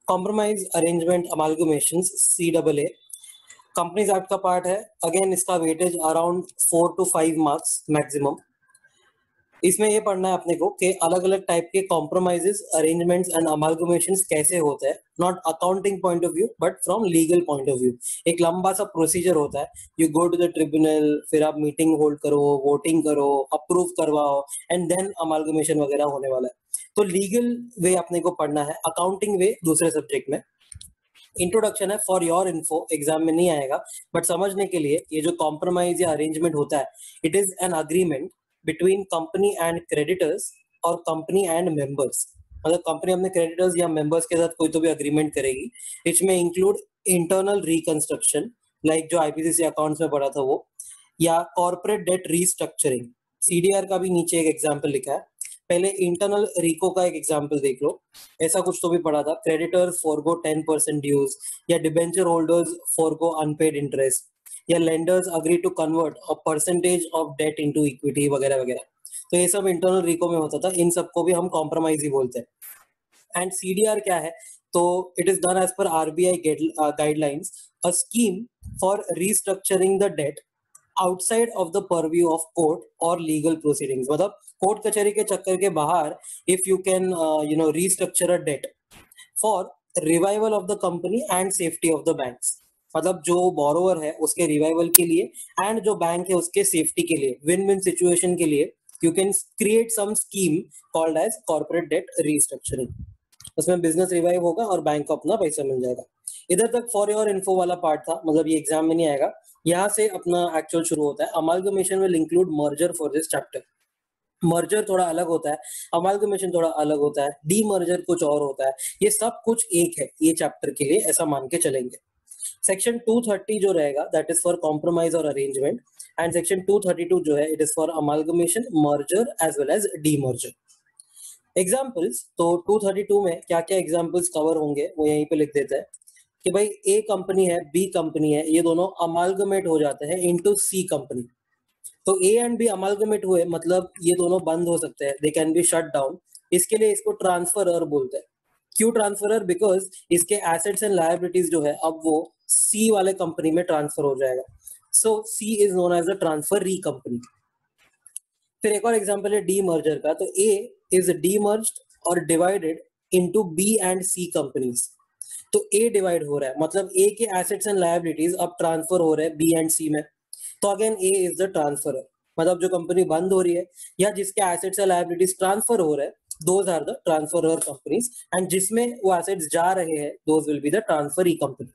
Compromise arrangement amalgamations CAA companies act का part है। Again इसका weightage around 4 to 5 marks maximum. इसमें ये पढ़ना है अपने को कि अलग अलग टाइप के कॉम्प्रोमाइजेस अरेंजमेंट्स एंड अमालगमेशंस कैसे होते हैं, not accounting point of view but from legal point of view. एक लंबा सा प्रोसीजर होता है, you go to the tribunal, फिर आप मीटिंग होल्ड करो, वोटिंग करो, अप्रूव करवाओ एंड देन अमालगमेशन वगैरह होने वाला है। तो लीगल वे अपने को पढ़ना है, अकाउंटिंग वे दूसरे सब्जेक्ट में। इंट्रोडक्शन है फॉर योर इन्फो, एग्जाम में नहीं आएगा बट समझने के लिए, ये जो कॉम्प्रोमाइज या अरेंजमेंट होता है, it is an agreement between company and creditors और कंपनी एंड मेंबर्स। मतलब कंपनी अपने क्रेडिटर्स या मेंबर्स के साथ कोई तो भी अग्रीमेंट करेगी। इसमें इंक्लूड इंटरनल रिकंस्ट्रक्शन, लाइक जो आईपीसीसी अकाउंट्स में पढ़ा था वो, या कॉर्पोरेट डेट रीस्ट्रक्चरिंग। सीडीआर का भी नीचे एक एग्जाम्पल लिखा है। पहले इंटरनल रिको का एक एग्जाम्पल देख लो, ऐसा कुछ तो भी पढ़ा था, क्रेडिटर्स फॉरगो 10% ड्यूज, या debenture holders forgo unpaid interest, या lenders agree to convert a percentage of debt into equity वगैरह वगैरह। तो ये सब इंटरनल रिको में होता था, इन सबको भी हम कॉम्प्रोमाइज ही बोलते हैं। एंड सीडीआर क्या है, तो it is done as per RBI guidelines, a scheme for restructuring the debt outside of the purview of court और लीगल प्रोसीडिंग्स। मतलब कोर्ट कचहरी के चक्कर के बाहर, if you can restructure a debt for revival of the company and safety of the banks. मतलब जो borrower है उसके रिवाइवल के लिए एंड जो बैंक है उसके सेफ्टी के लिए, विन विन सिचुएशन के लिए, you can create some scheme called as corporate debt restructuring. उसमें बिजनेस रिवाइव होगा और बैंक को अपना पैसा मिल जाएगा। इधर तक फॉर योर इन्फो वाला पार्ट था, मतलब ये एग्जाम में नहीं आएगा। यहाँ से अपना एक्चुअल शुरू होता है। Amalgamation will include merger for this chapter. Merger थोड़ा अलग होता है, अमालगमेशन थोड़ा अलग होता है, डीमर्जर कुछ और होता है। ये सब कुछ एक है ये चैप्टर के लिए, ऐसा मान के चलेंगे। सेक्शन 230 जो रहेगा दैट इज फॉर कॉम्प्रोमाइज और अरेंजमेंट, एंड सेक्शन 232 जो है it is for amalgamation, merger as well as demerger. Examples, तो 232 में क्या क्या एग्जाम्पल्स कवर होंगे वो यहीं पे लिख देते हैं कि भाई ए कंपनी है, बी कंपनी है, ये दोनों अमालगमेट हो जाते हैं इनटू सी कंपनी। तो ए एंड बी अमालगमेट हुए, मतलब ये दोनों बंद हो सकते हैं, they can be shut down. इसके लिए इसको ट्रांसफरर बोलते हैं। क्यों ट्रांसफरर? बिकॉज इसके एसेट्स एंड लायबिलिटीज जो है अब वो सी वाले कंपनी में ट्रांसफर हो जाएगा। So C is known as a transferee company. फिर एक और एग्जांपल है डी मर्जर का, तो ए इज डीमर्ज्ड और divided into B and C companies. तो ए डिवाइड हो रहा है, मतलब ए के एसेट्स एंड लायबिलिटीज अब ट्रांसफर हो रहे हैं बी एंड सी में। तो again A is the transferor, मतलब जो कंपनी बंद हो रही है या जिसके एसेट्स एंड लायबिलिटीज ट्रांसफर हो रहे हैं, those are the transferor companies, and जिसमें वो एसेट्स जा रहे हैं those will be the transferee company.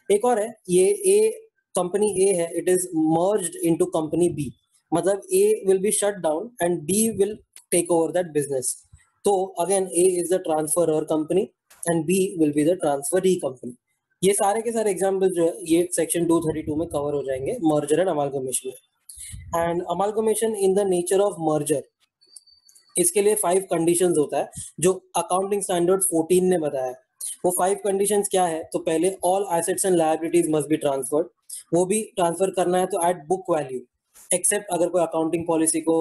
एक और है, ये ए कंपनी ए है, it is merged into company B, मतलब A will be shut down and B will take over that business. तो again A is the transferor company and B will be the transferee company. ये सारे के सारे example जो है ये section 232 में कवर हो जाएंगे मर्जर एंड अमालगमेशन में। And amalgamation in the nature of merger, इसके लिए 5 कंडीशंस होता है जो अकाउंटिंग स्टैंडर्ड 14 ने बताया। वो 5 कंडीशंस क्या है, तो पहले all assets and liabilities must be transferred, वो भी ट्रांसफर करना है तो एट बुक वैल्यू, एक्सेप्ट अगर कोई अकाउंटिंग पॉलिसी को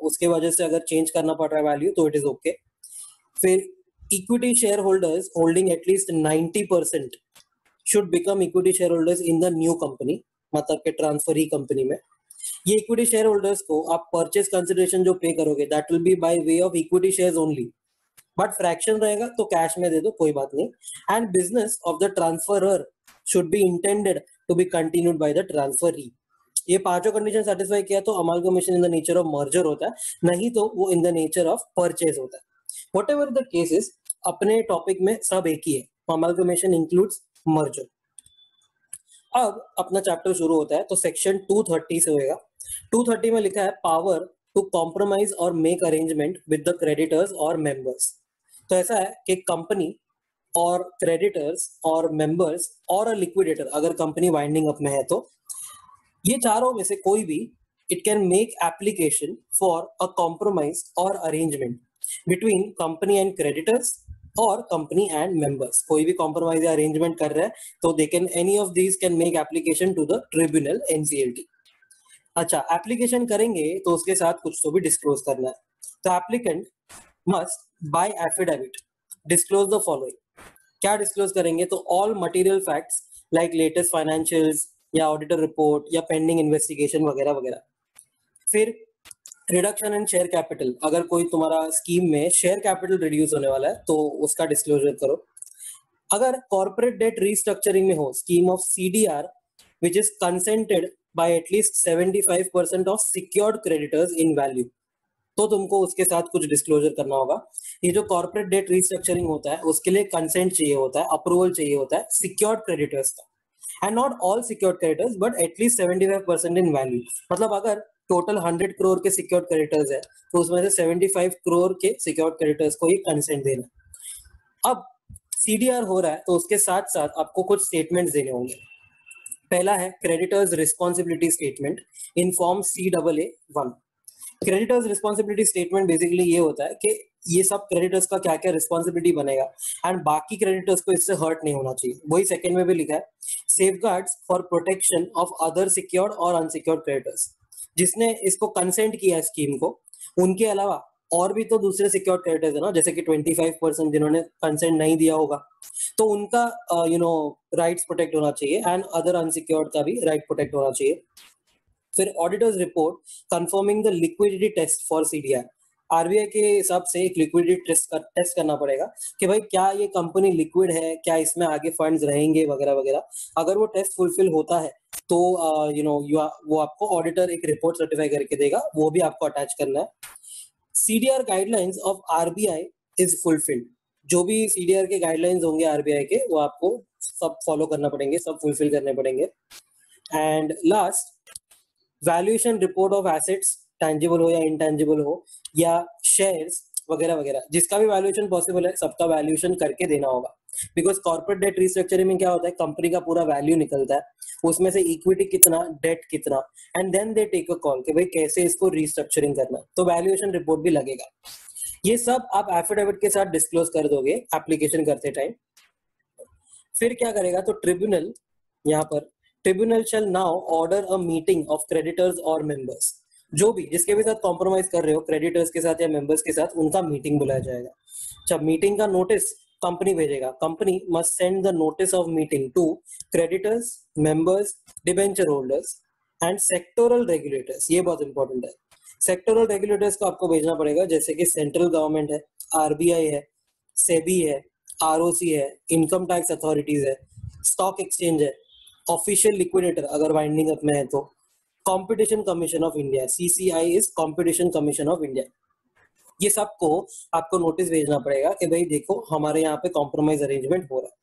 उसके वजह से अगर चेंज करना पड़ रहा है वैल्यू तो इट इज ओके। फिर equity share holders holding at least 90% should become equity share holders in the new company, मतलब के ट्रांसफरी कंपनी में। ये इक्विटी शेयर होल्डर्स को आप परचेज कंसिडरेशन जो पे करोगे that will be by way of equity shares only, but fraction रहेगा तो कैश में दे दो, कोई बात नहीं। And business of the transferor should be intended to be continued by the transferee. ये पांचों कंडीशन सेटिस्फाई किया तो amalgamation in the nature of merger होता है, नहीं तो वो in the nature of purchase होता है। व्हाटएवर द केसेस, अपने टॉपिक में सब एक ही है, अमालगमेशन इंक्लूड्स मर्जर। अब अपना चैप्टर शुरू होता है, तो सेक्शन 230 से होएगा। 230 में लिखा है पावर टू कॉम्प्रोमाइज और make arrangement with the creditors और मेंबर्स। तो ऐसा है कि कंपनी और क्रेडिटर्स और मेंबर्स और अ लिक्विडेटर, अगर कंपनी वाइंडिंग अप में है तो ये चारों में से कोई भी, it can make application for a compromise और arrangement between company and creditors और कंपनी एंड मेंबर्स। कोई भी कॉम्प्रोमाइज या अरेंजमेंट कर रहा है तो they can, any of these can make application to the tribunal NCLT. अच्छा, एप्लीकेशन करेंगे तो उसके साथ कुछ तो भी डिस्क्लोज करना है। तो applicant must buy affidavit disclose the following: क्या डिस्क्लोज करेंगे? तो all material facts like latest financials या ऑडिटर रिपोर्ट या पेंडिंग इन्वेस्टिगेशन वगैरह वगैरह। फिर रिडक्शन इन शेयर कैपिटल, अगर कोई तुम्हारा स्कीम में शेयर कैपिटल रिड्यूस होने वाला है तो उसका डिस्क्लोजर करो। अगर कॉर्पोरेट डेट रीस्ट्रक्चरिंग में हो, scheme of CDR which is consented bye at least 75% of secured creditors in value, तो तुमको उसके साथ कुछ डिस्क्लोजर करना होगा। ये जो कॉर्पोरेट डेट रीस्ट्रक्चरिंग होता है उसके लिए कंसेंट चाहिए होता है, अप्रूवल चाहिए होता है सिक्योर्ड क्रेडिटर्स का, and not all secured creditors but at least 75% in value. मतलब अगर टोटल 100 करोड़ के सिक्योर्ड क्रेडिटर्स है तो उसमें से 75 करोड़ के सिक्योर्ड क्रेडिटर्स को ही कंसेंट देना। अब सीडीआर हो रहा है तो उसके साथ साथ आपको कुछ स्टेटमेंट्स देने होंगे। पहला है creditors responsibility statement in form CAA1। Creditors responsibility statement basically ये होता है कि ये सब क्रेडिटर्स का क्या क्या रिस्पॉन्सिबिलिटी बनेगा एंड बाकी क्रेडिटर्स को इससे हर्ट नहीं होना चाहिए। वही सेकंड में भी लिखा है safeguards for protection of other secured और अनसिक्योर्ड क्रेडिटर्स। जिसने इसको कंसेंट किया है स्कीम को, उनके अलावा और भी तो दूसरे सिक्योर्ड क्रेडिटर्स है ना, जैसे कि 25% जिन्होंने कंसेंट नहीं दिया होगा, तो उनका राइट्स प्रोटेक्ट होना चाहिए एंड अदर अनसिक्योर्ड का भी राइट प्रोटेक्ट होना चाहिए। फिर auditors report confirming the liquidity test for CDR. RBI के हिसाब से एक लिक्विडिटी टेस्ट करना पड़ेगा कि भाई क्या ये कंपनी लिक्विड है, क्या इसमें आगे फंड्स रहेंगे वगैरह वगैरह। अगर वो टेस्ट फुलफिल होता है तो वो आपको ऑडिटर एक रिपोर्ट सर्टिफाई करके देगा, वो भी आपको अटैच करना है। CDR guidelines of RBI is fulfilled. जो भी सीडीआर के गाइडलाइंस होंगे आरबीआई के, वो आपको सब फॉलो करना पड़ेंगे, सब फुलफिल करने पड़ेंगे। And last, valuation report of assets, tangible हो या इनटैंजिबल हो या शेयर्स वगैरह वगैरह, जिसका भी वैल्यूएशन पॉसिबल है सबका वैल्यूएशन करके देना होगा। बिकॉज कॉर्पोरेट डेट रिस्ट्रक्चरिंग में क्या होता है, कंपनी का पूरा वैल्यू निकलता है, उसमें से इक्विटी कितना, डेट कितना, and then they take a call कि भाई कैसे इसको रिस्ट्रक्चरिंग करना है, तो वैल्यूएशन रिपोर्ट भी लगेगा। ये सब आप एफिडेविट के साथ डिस्क्लोज कर दोगे एप्लीकेशन करते टाइम। फिर क्या करेगा, तो ट्रिब्यूनल, यहाँ पर tribunal shell now order a meeting of creditors और मेंबर्स। जो भी जिसके भी साथ कॉम्प्रोमाइज कर रहे हो, क्रेडिटर्स के साथ या मेंबर्स के साथ, उनका मीटिंग बुलाया जाएगा। जब मीटिंग का नोटिस कंपनी भेजेगा, company must send the notice of meeting to creditors, members, debenture holders and sectoral regulators. ये बहुत इंपॉर्टेंट है। सेक्टोरल रेगुलेटर्स को आपको भेजना पड़ेगा, जैसे कि सेंट्रल गवर्नमेंट है, आरबीआई है, सेबी है, आरओसी है, इनकम टैक्स अथॉरिटीज है, स्टॉक एक्सचेंज है, ऑफिशियल लिक्विडेटर अगर वाइंडिंग अप में है तो, competition commission of India, CCI is competition commission of India. ये सबको आपको नोटिस भेजना पड़ेगा कि भाई देखो हमारे यहाँ पे कॉम्प्रोमाइज अरेंजमेंट हो रहा है।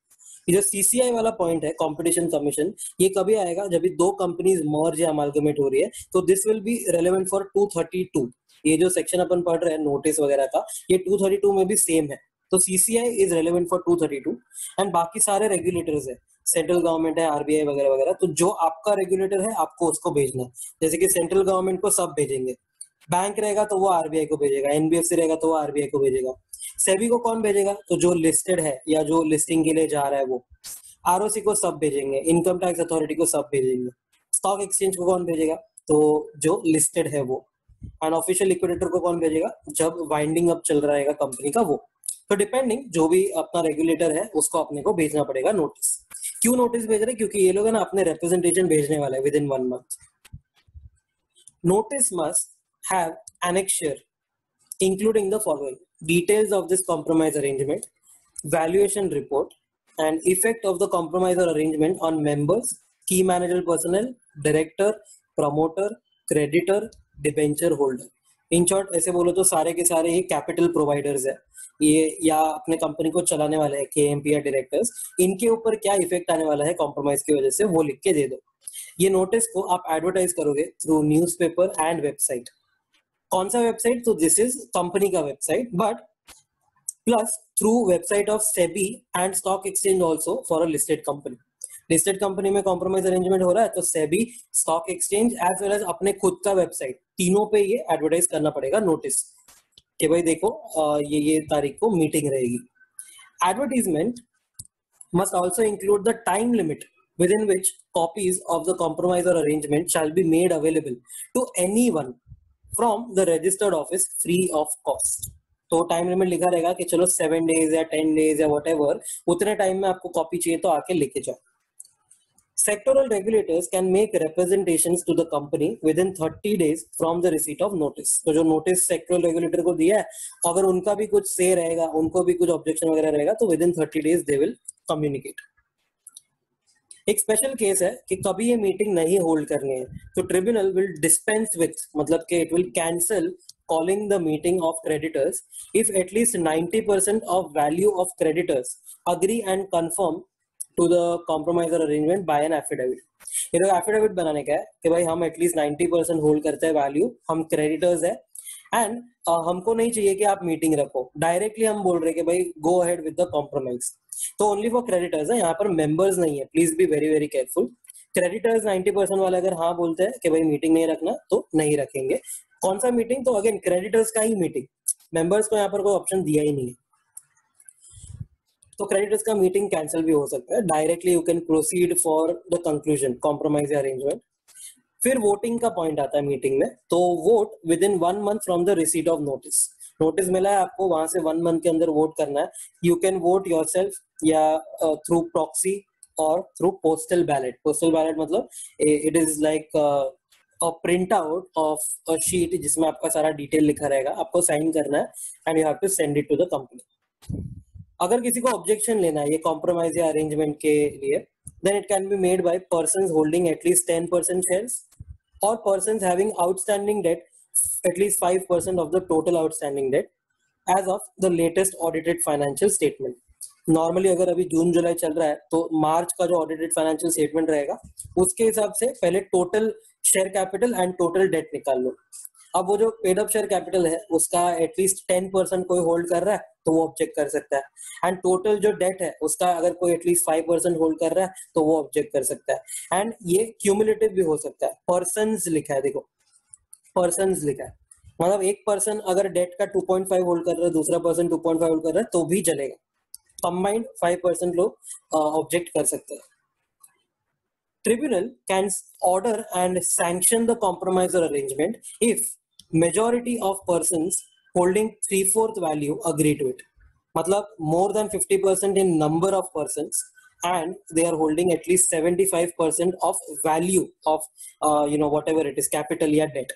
ये जो सीसीआई वाला पॉइंट है, कंपटीशन कमीशन, ये कभी आएगा जब भी दो कंपनीज मर्ज या अमालगमेट हो रही है, तो this will be relevant for 232। ये जो सेक्शन अपन पढ़ रहे हैं नोटिस वगैरह का, ये 232 में भी सेम है। तो CCI is relevant for 232 and बाकी सारे रेगुलेटर्स है, सेंट्रल गवर्नमेंट है, आरबीआई वगैरह वगैरह, तो जो आपका रेगुलेटर है आपको उसको भेजना है। जैसे कि सेंट्रल गवर्नमेंट को सब भेजेंगे, बैंक रहेगा तो वो आरबीआई को भेजेगा, एनबीएफसी रहेगा तो वो आरबीआई को भेजेगा। सेबी को कौन भेजेगा, तो जो लिस्टेड है या जो लिस्टिंग के लिए जा रहा है वो। आरओसी को सब भेजेंगे, इनकम टैक्स अथॉरिटी को सब भेजेंगे। स्टॉक एक्सचेंज को कौन भेजेगा, तो जो लिस्टेड है वो। एंड ऑफिशियल लिक्विडेटर को कौन भेजेगा, जब वाइंडिंग अप चल रहेगा कंपनी का वो। तो डिपेंडिंग जो भी अपना रेगुलेटर है उसको अपने को भेजना पड़ेगा नोटिस। क्यों नोटिस भेज रहे हैं, क्योंकि ये लोग है ना अपने रिप्रेजेंटेशन भेजने वाले हैं with in 1 month. Notice must have annexure including the following: details of this compromise arrangement, valuation report, and effect of the compromise or arrangement on members, key managerial personnel, director, promoter, creditor, debenture holder। In short ऐसे बोलो तो सारे के सारे ये capital providers है, ये या अपने कंपनी को चलाने वाले हैं, केएमपी या डायरेक्टर्स, इनके ऊपर क्या इफेक्ट आने वाला है कॉम्प्रोमाइज की वजह से, वो लिख के दे दो। ये नोटिस को आप एडवर्टाइज करोगे थ्रू न्यूज़पेपर एंड वेबसाइट। कौन सा वेबसाइट, तो दिस इज कंपनी का website, but plus through website of SEBI and stock exchange also for a listed company. Listed company में कॉम्प्रोमाइज अरेंजमेंट हो रहा है तो SEBI, stock exchange as well as अपने खुद का वेबसाइट, तीनों पे ये एडवर्टाइज करना पड़ेगा नोटिस कि भाई देखो ये तारीख को मीटिंग रहेगी। Advertisement must also include the time limit within which copies of the compromise or arrangement shall be made available to anyone from the registered office free of cost। तो टाइम लिमिट लिखा रहेगा कि चलो 7 days या 10 days या whatever, उतने time में आपको कॉपी चाहिए तो आके लेके जाओ. Sectoral regulators can make representations to the company within 30 days from the receipt of notice. तो जो notice sectoral regulator को दिया है, अगर उनका भी कुछ say रहेगा, उनको भी कुछ objection वगैरह रहेगा, तो within 30 days they will communicate. एक स्पेशल केस है कि कभी ये मीटिंग नहीं होल्ड करनी है, तो ट्रिब्यूनल विल डिस्पेंस विथ, मतलब कि it will cancel calling the meeting of creditors if at least 90% of value of creditors agree and confirm to the compromise or arrangement by an affidavit. ये तो affidavit बनाने का है कि भाई हम एटलीस्ट 90% होल्ड करते हैं वैल्यू, हम क्रेडिटर्स है एंड हमको नहीं चाहिए कि आप मीटिंग रखो. डायरेक्टली हम बोल रहे हैं कि भाई go ahead with the compromise. तो ओनली फॉर क्रेडिटर्स है, यहाँ पर मेंबर्स नहीं है. Please be very very careful. Creditors 90% वाले अगर हाँ बोलते हैं कि भाई मीटिंग नहीं रखना तो नहीं रखेंगे. कौन सा मीटिंग? तो अगेन क्रेडिटर्स का ही मीटिंग. मेंबर्स को यहाँ पर कोई ऑप्शन दिया ही नहीं है. तो क्रेडिटर्स का मीटिंग कैंसिल भी हो सकता है. Directly you can proceed for the conclusion, compromise या अरेंजमेंट. फिर वोटिंग का पॉइंट आता है मीटिंग में. तो vote with in 1 month from the receipt of notice. Notice मिला है आपको, वहां से 1 month के अंदर वोट करना है. यू कैन वोट योरसेल्फ या थ्रू प्रॉक्सी और through postal ballot. Postal ballot मतलब it is like a print out of a sheet जिसमें आपका सारा डिटेल लिखा रहेगा, आपको साइन करना है and you have to send it to the company. अगर किसी को ऑब्जेक्शन लेना है ये कॉम्प्रोमाइज या अरेंजमेंट के लिए, then it can be made by persons holding at least 10% shares or persons having outstanding debt at least 5% of the total outstanding debt as of the latest audited financial statement. Normally अगर अभी जून जुलाई चल रहा है तो मार्च का जो audited financial statement रहेगा उसके हिसाब से पहले total share capital and total date निकाल लो. अब वो जो पेड अप शेयर कैपिटल है उसका एटलीस्ट 10% कोई होल्ड कर रहा है तो वो ऑब्जेक्ट कर सकता है. एंड टोटल जो डेट है उसका अगर कोई एटलीस्ट 5% होल्ड कर रहा है तो वो ऑब्जेक्ट कर सकता है. एंड ये क्यूमुलेटिव भी हो सकता है. पर्सन्स लिखा है, देखो पर्सन्स लिखा है, मतलब एक पर्सन अगर डेट का 2.5 होल्ड कर रहा है, दूसरा पर्सन 2.5 होल्ड कर रहा है तो भी चलेगा. कंबाइंड 5% लोग ऑब्जेक्ट कर सकते हैं. Tribunal can order and sanction the compromise or arrangement if majority of persons holding 3/4 value agree to it. मतलब more than 50% in number of persons and they are holding at least 75% of value of whatever it is, capital या debt.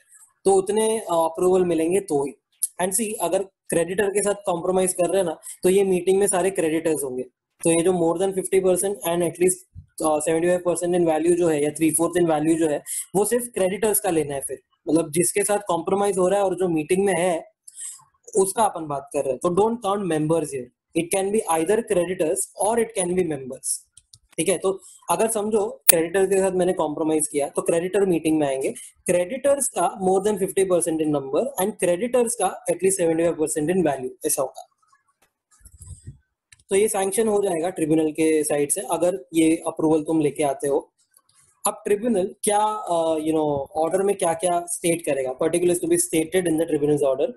तो उतने approval मिलेंगे तो ही. And सी अगर creditor के साथ compromise कर रहे हैं ना तो ये मीटिंग में सारे क्रेडिटर्स होंगे. तो ये जो मोर than 50% and at least 75% in value जो है या 3/4 इन वैल्यू जो है वो सिर्फ क्रेडिटर्स का लेना है. फिर मतलब जिसके साथ कॉम्प्रोमाइज हो रहा है और जो मीटिंग में है उसका अपन बात कर रहे हैं. तो don't count members here. It can be either creditors और इट कैन बी मेंबर्स. ठीक है. तो अगर समझो क्रेडिटर के साथ मैंने कॉम्प्रोमाइज किया तो क्रेडिटर मीटिंग में आएंगे. क्रेडिटर्स का मोर than 50% in number and creditors का एटलीस्ट 75% इन वैल्यू, ऐसा होगा. तो ये सैंक्शन हो जाएगा ट्रिब्यूनल के साइड से अगर ये अप्रूवल तुम लेके आते हो. अब ट्रिब्यूनल क्या ऑर्डर में क्या क्या स्टेट करेगा, particulars to be stated in the tribunal's order.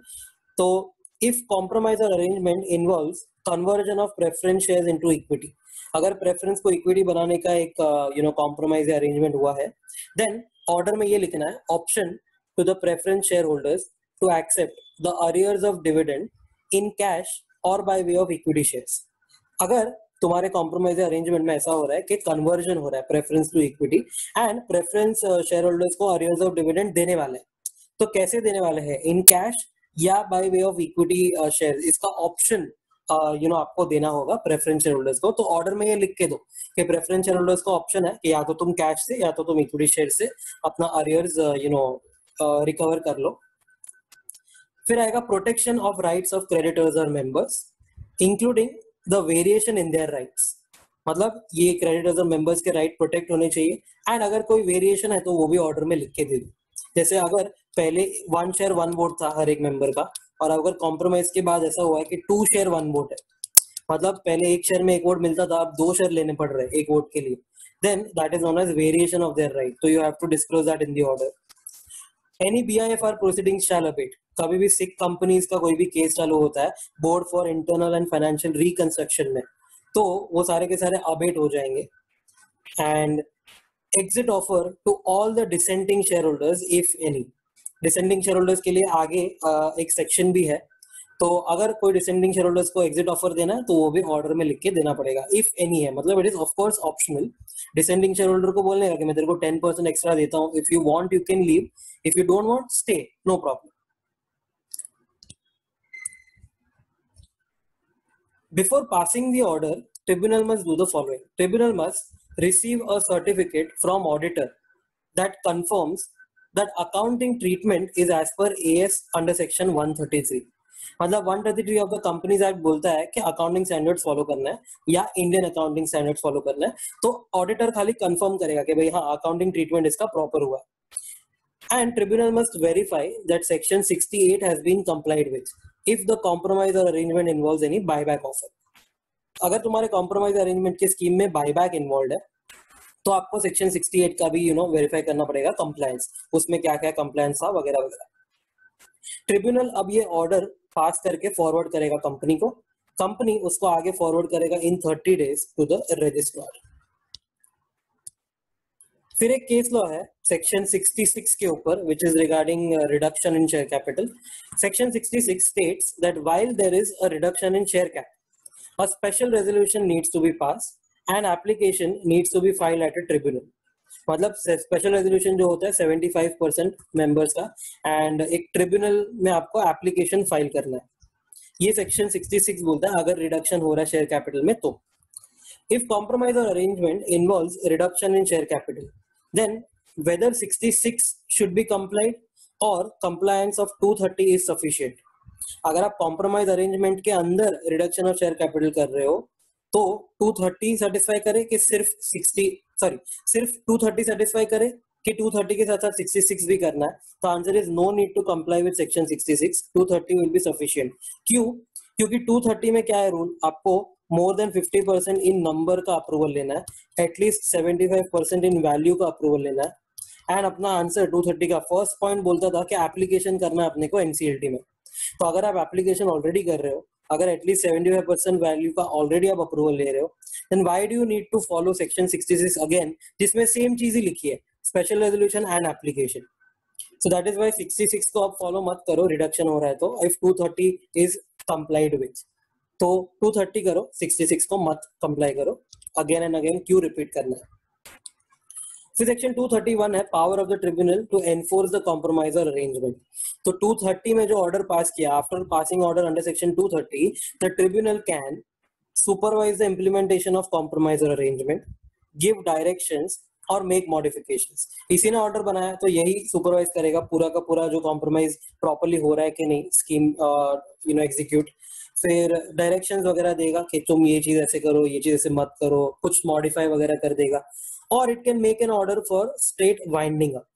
तो इफ कॉम्प्रोमाइज और arrangement involves conversion of preference shares into equity, अगर प्रेफरेंस को इक्विटी बनाने का एक कॉम्प्रोमाइज या अरेंजमेंट हुआ है, देन ऑर्डर में ये लिखना है option to the preference share holders to accept the arrears of dividend in cash और by way of equity shares. अगर तुम्हारे कॉम्प्रोमाइज अरेंजमेंट में ऐसा हो रहा है कि कन्वर्जन हो रहा है preference to equity and preference share holders को अरियर्स ऑफ डिविडेंड देने वाले हैं, तो कैसे देने वाले हैं, इन कैश या by way of equity share, इसका ऑप्शन आपको देना होगा प्रेफरेंस शेयर होल्डर्स को. तो ऑर्डर में ये लिख के दो कि प्रेफरेंस शेयर होल्डर्स को ऑप्शन है कि या तो तुम कैश से या तो तुम इक्विटी शेयर से अपना अरियर्स रिकवर कर लो. फिर आएगा protection of rights of creditors और members including the variation in their rights. मतलब ये क्रेडिटर्स और मेंबर्स के राइट प्रोटेक्ट होने चाहिए एंड अगर कोई वेरिएशन है तो वो भी ऑर्डर में लिख के दे दो. जैसे अगर पहले 1 शेयर 1 वोट था हर एक मेंबर का और अगर कॉम्प्रोमाइज के बाद ऐसा हुआ है कि 2 शेयर 1 वोट है, मतलब पहले 1 शेयर में 1 वोट मिलता था, अब 2 शेयर लेने पड़ रहे हैं 1 वोट के लिए, then that is known as variation of their right. तो you have to disclose that in the order. Any BIFR proceedings shall abate. कभी भी सिक कंपनीज का कोई भी केस चालू होता है board for internal and financial reconstruction में, तो वो सारे के सारे अबेट हो जाएंगे. And exit offer to all the dissenting share holders if any. Dissenting share holders के लिए आगे एक सेक्शन भी है तो अगर कोई डिसेंडिंग शेयर होल्डर्स को एग्जिट ऑफर देना है तो वो भी ऑर्डर में लिख के देना पड़ेगा, इफ एनी है, मतलब it is of course optional. Descending share holder को बोलने का कि मैं तेरे को 10% एक्स्ट्रा देता हूँ, if you want you can leave, if you don't want stay, no problem. Before passing the order, tribunal must do the following. Tribunal must receive a certificate from auditor that confirms that accounting treatment is as per AS under section 133. मतलब 133 of the companies act बोलता है कि accounting standards follow करना है या Indian accounting standards follow करना है, तो ऑडिटर खाली कंफर्म करेगा कि भाई हाँ अकाउंटिंग ट्रीटमेंट इसका प्रॉपर हुआ है। And tribunal must verify that section 68 has been complied with if the compromise or arrangement involves any buyback offer. अगर तुम्हारे compromise arrangement के स्कीम में buyback involved है तो आपको सेक्शन 68 का भी वेरीफाई करना पड़ेगा कंप्लायंस, उसमें क्या क्या कंप्लायंस था वगैरह वगैरह। ट्रिब्यूनल अब ये ऑर्डर पास करके फॉरवर्ड करेगा कंपनी को, कंपनी उसको आगे फॉरवर्ड करेगा इन 30 days टू द रजिस्ट्रार। फिर एक केस लॉ है सेक्शन 66 के ऊपर which is regarding reduction in share capital. Section 66 states that while there is a reduction in share cap, a special resolution needs to be passed and application needs to be filed at a tribunal. मतलब special resolution जो होता है 75% members का and एक tribunal में आपको application file करना है, ये सेक्शन 66 बोलता है अगर रिडक्शन हो रहा है शेयर कैपिटल में तो। इफ कॉम्प्रोमाइज और arrangement involves reduction in share capital, then whether 66 should be complied or compliance of 230 is sufficient. अगर आप कॉम्प्रोमाइज अरेंजमेंट के अंदर रिडक्शन ऑफ शेयर कैपिटल कर रहे हो तो 230 सेटिस्फाई करे कि सिर्फ 230 सेटिस्फाई करे कि 230 के साथ साथ 66 भी करना है, तो answer is no need to comply with section 66, 230 will be sufficient. क्यों? क्योंकि 230 में क्या है रूल, आपको मोर देन 50% इन नंबर का अप्रूवल लेना है, एटलीस्ट 75% इन वैल्यू का अप्रूवल लेना है। एंड अपना आंसर 230 का फर्स्ट पॉइंट बोलता था कि एप्लीकेशन करना है अपने को एनसीएलटी में। तो अगर आप एप्लीकेशन ऑलरेडी कर रहे हो, अगर एटलीस्ट 75% वैल्यू का ऑलरेडी आप अप्रूवल ले रहे हो, then why do you need to follow section 66 again, जिसमें सेम चीज ही लिखी है, special resolution and application. So that is why 66 को आप फॉलो मत करो, रिडक्शन हो रहा है तो, इफ 230 इज कंप्लाइड विद तो 230 करो, 66 को मत कंप्लाई करो। अगेन एंड अगेन क्यों रिपीट करना है। फिर सेक्शन 231 है power of the tribunal to enforce the compromise और अरेंजमेंट। तो 230 में जो ऑर्डर पास किया, after passing order under section 230, the tribunal can supervise the implementation of compromise और अरेंजमेंट, गिव डायरेक्शंस और मेक मॉडिफिकेशंस। इसी ने ऑर्डर बनाया तो यही सुपरवाइज करेगा पूरा का पूरा जो कॉम्प्रोमाइज प्रॉपर्ली हो रहा है कि नहीं, स्कीम एग्जीक्यूट। फिर डायरेक्शंस वगैरह देगा कि तुम ये चीज ऐसे करो, ये चीज ऐसे मत करो, कुछ मॉडिफाई वगैरह कर देगा। और it can make N order for straight winding up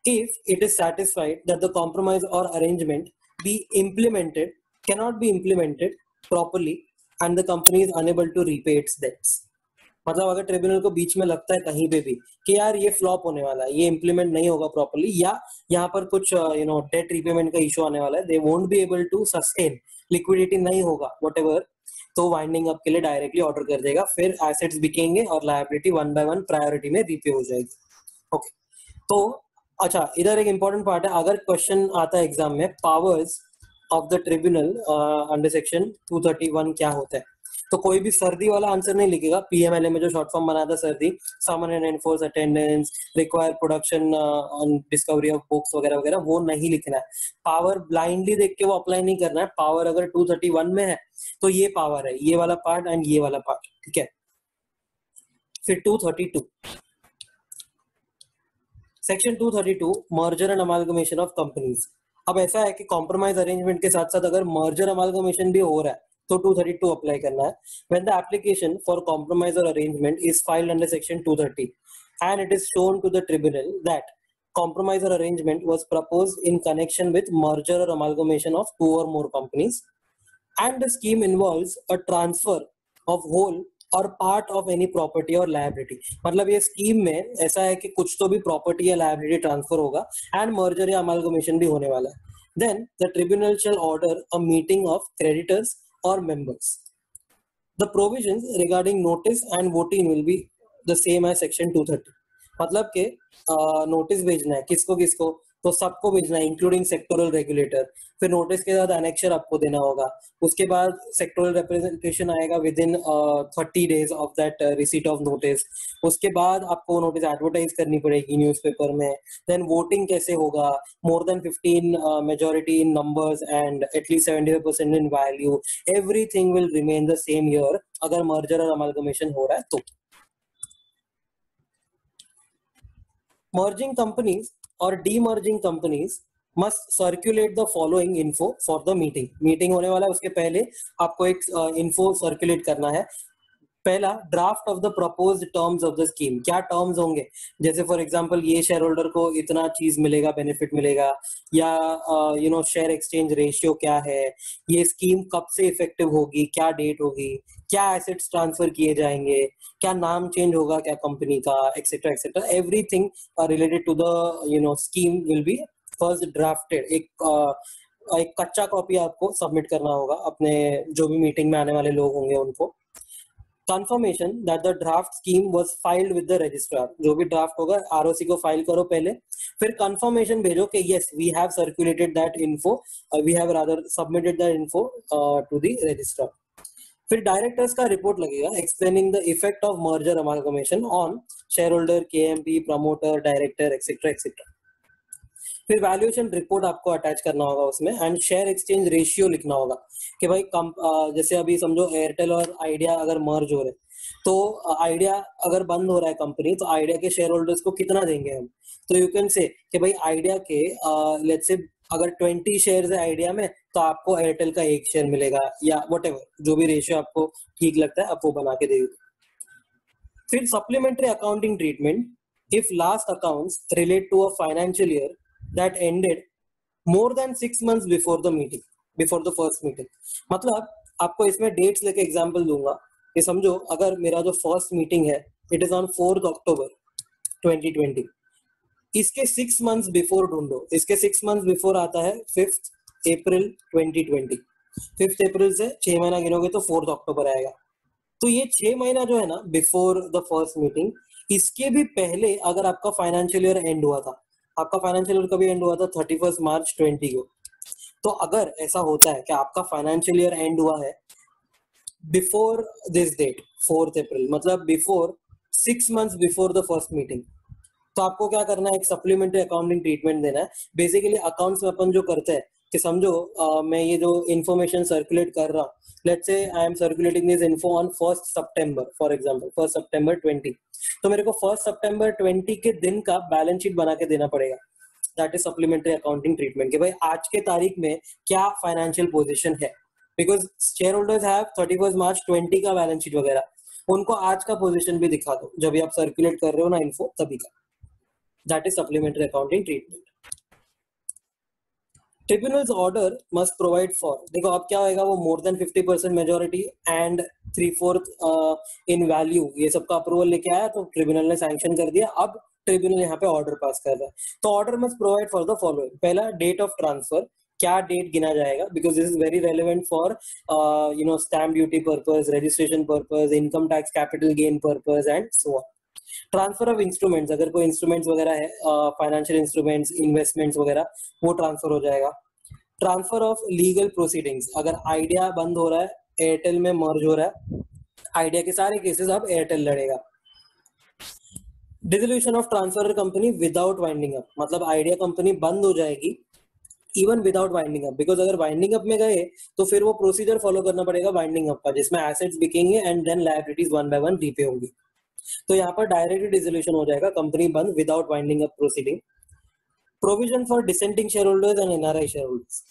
if it is satisfied that the compromise or arrangement be implemented cannot be implemented properly and the company is unable to repay its debts। मतलब अगर tribunal को बीच में लगता है कहीं पे भी कि यार ये फ्लॉप होने वाला है, ये इंप्लीमेंट नहीं होगा प्रॉपर्ली, या यहाँ पर कुछ डेट रीपेमेंट का इशू आने वाला है, they won't be able to sustain, liquidity नहीं होगा व्हाटएवर, तो वाइंडिंग अप के लिए डायरेक्टली ऑर्डर कर देगा। फिर एसेट्स बिकेंगे और लायबिलिटी 1 by 1 प्रायोरिटी में रीपे हो जाएगी। ओके, तो अच्छा इधर एक इंपॉर्टेंट पार्ट है, अगर क्वेश्चन आता है एग्जाम में powers of the tribunal under section 231 क्या होता है, तो कोई भी सर्दी वाला आंसर नहीं लिखेगा। पीएमएलए में जो शॉर्ट फॉर्म बना था सर्दी, summon and enforce attendance, require production on discovery of books वगैरह वगैरह, वो नहीं लिखना है। पावर ब्लाइंडली देख के वो अप्लाई नहीं करना है। पावर अगर 231 में है तो ये पावर है, ये वाला पार्ट एंड ये वाला पार्ट, ठीक है। फिर 232 section 232 merger and amalgamation of companies. अब ऐसा है कि कॉम्प्रोमाइज अरेंजमेंट के साथ साथ अगर मर्जर अमालगमेशन भी हो रहा है तो 232 अप्लाई करना है। When the application for compromise or arrangement is filed under section 230 and it is shown to the tribunal that compromise or arrangement was proposed in connection with merger or amalgamation of 2 or more companies and the scheme involves a transfer of whole और part of any property और liability, मतलब ये scheme में ऐसा है कि कुछ तो भी प्रॉपर्टी या लायबिलिटी ट्रांसफर होगा एंड मर्जर या अमालगमेशन भी होने वाला है, then the tribunal shall order a meeting of creditors or members. The provisions regarding notice and voting will be the same as section 230। मतलब के नोटिस भेजना है किसको किसको, तो सबको भेजना है इंक्लूडिंग सेक्टोरल रेगुलेटर। फिर नोटिस के बाद एनेक्चर आपको देना होगा। उसके बाद सेक्टोरल रिप्रेजेंटेशन आएगा with in 30 days of that receipt of notice. उसके बाद आपको नोटिस एडवर्टाइज करनी पड़ेगी न्यूज़पेपर में। देन वोटिंग कैसे होगा, more than 15 majority in numbers and at least 75% in value, everything will remain the same here अगर मर्जर और अमालगमेशन हो रहा है तो। Merging companies or demerging companies must circulate the following info for the meeting. Meeting होने वाला है उसके पहले आपको एक info circulate करना है। पहला, draft of the proposed terms of the scheme. क्या टर्म्स होंगे, जैसे फॉर एग्जांपल ये शेयर होल्डर को इतना चीज मिलेगा, बेनिफिट मिलेगा, या शेयर एक्सचेंज रेशियो क्या है, ये स्कीम कब से इफेक्टिव होगी, क्या डेट होगी, क्या एसेट्स ट्रांसफर किए जाएंगे, क्या नाम चेंज होगा क्या कंपनी का, etcetera etcetera, everything related to the scheme will be first drafted. एक कच्चा कॉपी आपको सबमिट करना होगा अपने जो भी मीटिंग में आने वाले लोग होंगे उनको। confirmation that the draft scheme was filed with the registrar। जो भी ड्राफ्ट होगा आरओसी को फाइल करो पहले, फिर कंफर्मेशन भेजो कि yes we have circulated that info, we have rather submitted that info to the registrar। फिर डायरेक्टर्स का रिपोर्ट लगेगा explaining the effect of merger amalgamation on share holder, KMP, promoter, director etcetera etcetera. फिर valuation report आपको attach करना होगा उसमें, and share exchange ratio लिखना होगा कि भाई जैसे अभी समझो एयरटेल और आइडिया अगर मर्ज हो रहे, तो आइडिया अगर बंद हो रहा है कंपनी, तो आइडिया के शेयर होल्डर्स को कितना देंगे हम। तो यू कैन से कि भाई आइडिया के लेट्स से अगर 20 शेयर्स है आइडिया में, तो आपको एयरटेल का 1 शेयर मिलेगा, या व्हाटएवर जो भी रेशियो आपको ठीक लगता है आप वो बना के दे दो। फिर supplementary accounting treatment if last accounts relate to a financial year that ended more than 6 months before the meeting, before the first meeting। मतलब आपको इसमें डेट्स लेके एग्जांपल दूंगा कि समझो अगर मेरा जो फर्स्ट मीटिंग है इट इज ऑन 4 अक्टूबर 2020, इसके 6 मंथ्स बिफोर ढूंढो। इसके 6 मंथ्स बिफोर आता है 5 अप्रैल 2020। 5 अप्रैल से 6 महीना गिनोगे तो 4 अक्टूबर आएगा। तो ये 6 महीना जो है ना बिफोर द फर्स्ट मीटिंग, इसके भी पहले अगर आपका फाइनेंशियल ईयर एंड हुआ था, आपका फाइनेंशियल ईयर कभी एंड हुआ था 31 मार्च 20 को, तो अगर ऐसा होता है कि आपका फाइनेंशियल ईयर एंड हुआ है बिफोर दिस डेट 4 अप्रैल, मतलब before 6 months before the first meeting, तो आपको क्या करना है, एक सप्लीमेंट्री अकाउंटिंग ट्रीटमेंट देना है। बेसिकली अकाउंट्स में अपन जो करते हैं कि समझो मैं ये जो इन्फॉर्मेशन सर्कुलेट कर रहा हूँ, let's say I am circulating this info on 1 September for example, 1 सितंबर 20, तो मेरे को 1 सितंबर 20 के दिन का बैलेंस शीट बना के देना पड़ेगा। That is supplementary accounting treatment कि भाई आज के तारीख में क्या फाइनेंशियल पोजीशन है, बिकॉज शेयर होल्डर्स हैव 31 मार्च 20 का बैलेंस शीट वगैरह, उनको आज का पोजीशन भी दिखा दो जब भी आप सर्कुलेट कर रहे हो ना इन्फो तभी का। That is supplementary accounting treatment. Tribunals order must provide for, देखो अब क्या होगा, वो मोर than 50% majority and 3/4 in value, ये सबका अप्रूवल लेके आया तो ट्रिब्यूनल ने सैंक्शन कर दिया। अब ट्रिब्यूनल यहाँ पे ऑर्डर पास कर रहा है, तो order must provide for the following. पहला, डेट ऑफ ट्रांसफर, क्या डेट गिना जाएगा, because this is very relevant for stamp duty purpose, registration purpose, income tax, capital gain purpose and so on. Transfer of instruments, अगर कोई instruments वगैरह है, financial instruments, investments वगैरह, वो ट्रांसफर हो जाएगा। ट्रांसफर ऑफ लीगल प्रोसीडिंग्स, अगर idea बंद हो रहा है, एयरटेल में मर्ज हो रहा है, आइडिया के सारे केसेस अब एयरटेल लड़ेगा। Dissolution of transfer company without winding up, मतलब आइडिया कंपनी बंद हो जाएगी even without winding up, because अगर वाइंडिंग अप में गए तो फिर वो प्रोसीजर फॉलो करना पड़ेगा वाइंडिंग अप का, जिसमें एसेट्स बिकेंगे and then liabilities 1 by 1 repay होंगी। तो यहाँ पर डायरेक्टली डिसोल्यूशन हो जाएगा, कंपनी बंद without winding up proceeding. Provision for dissenting share holders and NRI share holders.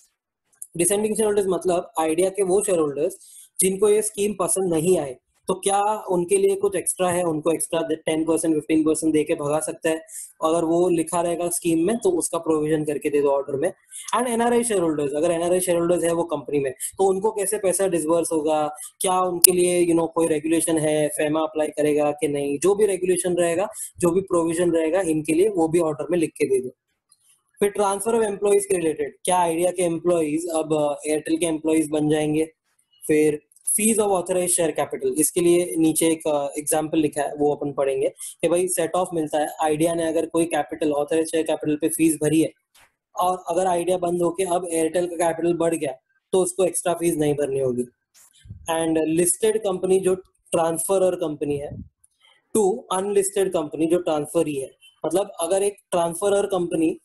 Dissenting share holders मतलब आइडिया के वो शेयर होल्डर्स जिनको ये स्कीम पसंद नहीं आए, तो क्या उनके लिए कुछ एक्स्ट्रा है, उनको एक्स्ट्रा 10% 15% देके भगा सकता है, अगर वो लिखा रहेगा स्कीम में तो उसका प्रोविजन करके दे दो ऑर्डर में। एंड एनआरआई शेयर होल्डर्स, अगर एनआरआई शेयर होल्डर्स है वो कंपनी में, तो उनको कैसे पैसा डिसबर्स होगा, क्या उनके लिए कोई रेगुलेशन है, फेमा अप्लाई करेगा कि नहीं, जो भी रेगुलेशन रहेगा, जो भी प्रोविजन रहेगा इनके लिए, वो भी ऑर्डर में लिख के दे दो। फिर ट्रांसफर ऑफ एम्प्लॉइज के रिलेटेड, क्या आइडिया के एम्प्लॉइज अब एयरटेल के एम्प्लॉइज बन जाएंगे। फिर fees of authorise share capital, इसके लिए नीचे एक एग्जांपल लिखा है वो अपन पढ़ेंगे कि भाई सेट ऑफ मिलता है, आइडिया ने अगर कोई कैपिटल ऑथराइज शेयर कैपिटल पे फीस भरी है और अगर आइडिया बंद होके अब एयरटेल का कैपिटल बढ़ गया तो उसको एक्स्ट्रा फीस नहीं भरनी होगी। एंड लिस्टेड कंपनी जो ट्रांसफरर कंपनी है टू अनलिस्टेड कंपनी जो ट्रांसफरी है, मतलब अगर एक ट्रांसफरर कंपनी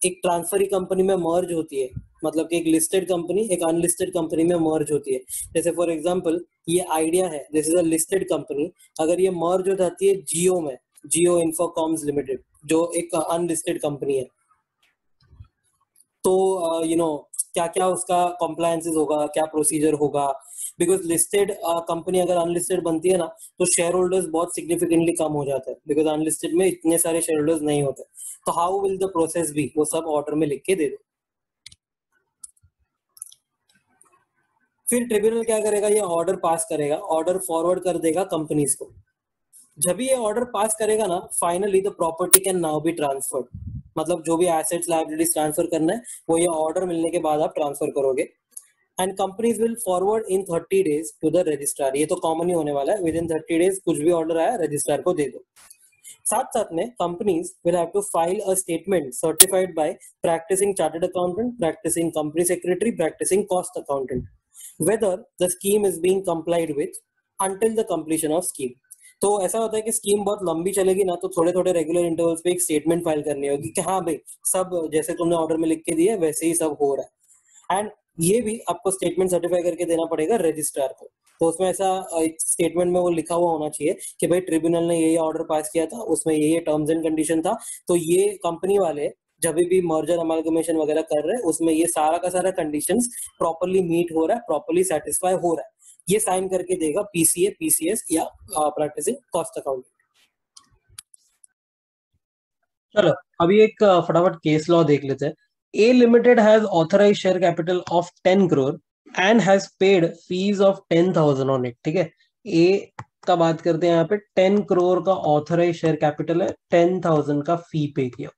एक ट्रांसफरी कंपनी में मर्ज होती है, मतलब कि एक लिस्टेड कंपनी एक अनलिस्टेड कंपनी में मर्ज होती है, जैसे फॉर एग्जांपल ये आइडिया है, this is a listed company, अगर ये मर्ज हो जाती है जियो में, जियो इन्फोकॉम्स लिमिटेड जो एक अनलिस्टेड कंपनी है, तो क्या क्या उसका कॉम्प्लायंसेस होगा, क्या प्रोसीजर होगा, बिकॉज लिस्टेड कंपनी अगर अनलिस्टेड बनती है ना तो शेयर होल्डर्स बहुत सिग्निफिकेंटली कम हो जाते हैं, बिकॉज अनलिस्टेड में इतने सारे शेयर होल्डर्स नहीं होते। तो how will the process be, वो सब ऑर्डर में लिख के दे दो। फिर ट्रिब्यूनल क्या करेगा, ये ऑर्डर पास करेगा, ऑर्डर फॉरवर्ड कर देगा कंपनीज को। जब भी ये ऑर्डर पास करेगा ना, finally the property can now be transferred, मतलब जो भी एसेट्स लायबिलिटीज ट्रांसफर करना है वो ये ऑर्डर मिलने के बाद आप ट्रांसफर करोगे। And companies will forward in 30 days to the registrar, ये तो कॉमन ही होने वाला है, विद इन 30 डेज कुछ भी ऑर्डर आया रजिस्ट्रार को दे दो। साथ साथ में companies will have to file a statement certified by practising chartered accountant, practising company secretary, practising cost accountant, whether the scheme is being complied with until the completion of scheme। तो ऐसा होता है कि स्कीम बहुत लंबी चलेगी ना, तो थोड़े थोड़े रेगुलर इंटरवल्स पे एक स्टेटमेंट फाइल करनी होगी कि हाँ भाई सब जैसे तुमने ऑर्डर में लिख के दिया वैसे ही सब हो रहा है। एंड ये भी आपको स्टेटमेंट सर्टिफाई करके देना पड़ेगा रजिस्ट्रार को। तो उसमें ऐसा एक स्टेटमेंट में वो लिखा हुआ होना चाहिए कि भाई ट्रिब्यूनल ने ये ऑर्डर पास किया था, उसमें ये टर्म्स एंड कंडीशन था, तो ये कंपनी वाले जब भी मर्जर अमालगमेशन वगैरह कर रहे हैं उसमें ये सारा का सारा कंडीशंस प्रॉपर्ली मीट हो रहा है, प्रॉपर्ली सेटिस्फाई हो रहा है, ये साइन करके देगा पीसीए, पीसीएस या प्रैक्टिसिंग कॉस्ट अकाउंट। चलो अभी एक फटाफट केस लॉ देख लेते हैं। A limited has authorise share capital of 10 crore and has paid fees of 10,000 on it. ठीक है, ए का बात करते हैं, यहाँ पे 10 करोड़ का ऑथराइज शेयर कैपिटल है, 10,000 का फी पे किया।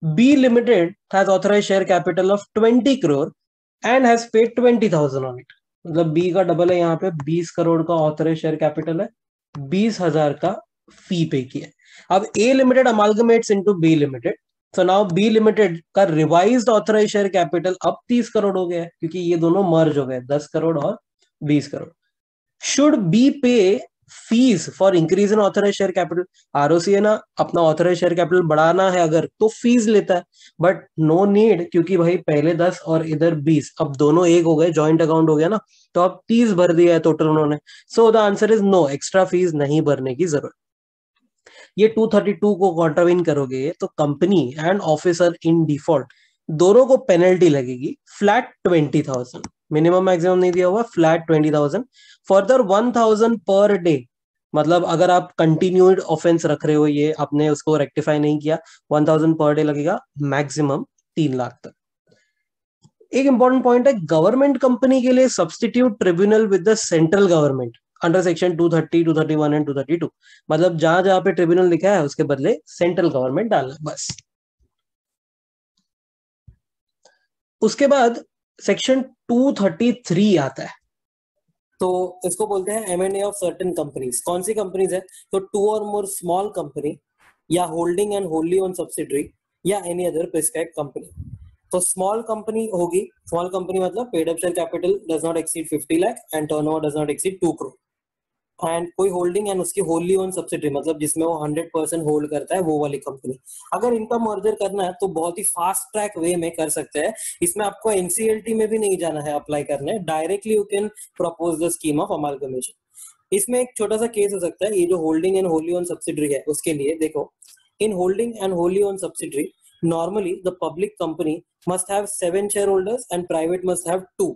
B limited has authorise share capital of 20 crore and has paid 20,000 on it, मतलब बी का डबल है, यहाँ पे 20 करोड़ का ऑथराइज शेयर कैपिटल है, 20,000 का फी पे किया। अब A limited amalgamates into B limited, so now B limited का रिवाइज्ड ऑथराइज शेयर कैपिटल अब 30 करोड़ हो गया है, क्योंकि ये दोनों मर्ज हो गए, 10 करोड़ और 20 crore. Should be pay fees for increase in authorise share capital? ROC है ना, अपना ऑथराइज शेयर कैपिटल बढ़ाना है अगर तो फीस लेता है, बट नो नीड, क्योंकि भाई पहले 10 और इधर 20, अब दोनों एक हो गए, जॉइंट अकाउंट हो गया ना, तो अब 30 भर दिया है टोटल उन्होंने। So the answer is no, extra fees नहीं भरने की जरूरत। ये 232 को कॉन्ट्राविन करोगे तो company and officer in default दोनों को पेनल्टी लगेगी, फ्लैट 20,000, मिनिमम मैक्सिमम नहीं दिया हुआ, फ्लैट 20,000, फर्दर 1,000 पर डे, मतलब अगर आप कंटिन्यूड ऑफेंस रख रहे हो, ये आपने उसको रेक्टिफाई नहीं किया, 1,000 पर डे लगेगा, मैक्सिमम 3 लाख तक। एक इंपॉर्टेंट पॉइंट है, गवर्नमेंट कंपनी के लिए substitute tribunal with the central government under section 230, 231 and 232, मतलब जहां जहां पे ट्रिब्यूनल लिखा है उसके बदले सेंट्रल गवर्नमेंट डालना बस। उसके बाद सेक्शन 233 आता है, तो इसको बोलते हैं M&A ऑफ सर्टेन कंपनीज। कौन सी कंपनीज है, तो 2 और मोर स्मॉल कंपनी या होल्डिंग एंड होल्ली ओन सब्सिडरी या एनी अदर प्रिस्क्राइब कंपनी। तो स्मॉल कंपनी होगी, स्मॉल कंपनी मतलब paid up share capital does not exceed 50 lakh and turnover does not exceed 2 crore, and कोई होल्डिंग एंड उसकी होल्ली ओन सब्सिडरी मतलब जिसमें वो 100% होल्ड करता है वो वाली कंपनी। अगर इनका मर्जर करना है तो बहुत ही फास्ट ट्रैक वे में कर सकते हैं, इसमें आपको एनसीएलटी में भी नहीं जाना है अप्लाई करने, directly you can propose the scheme of amalgamation. इसमें एक छोटा सा केस हो सकता है, ये जो holding and Holi own subsidiary है उसके लिए देखो, in holding and Holi own subsidiary normally the public company must have 7 shareholders and private must have 2,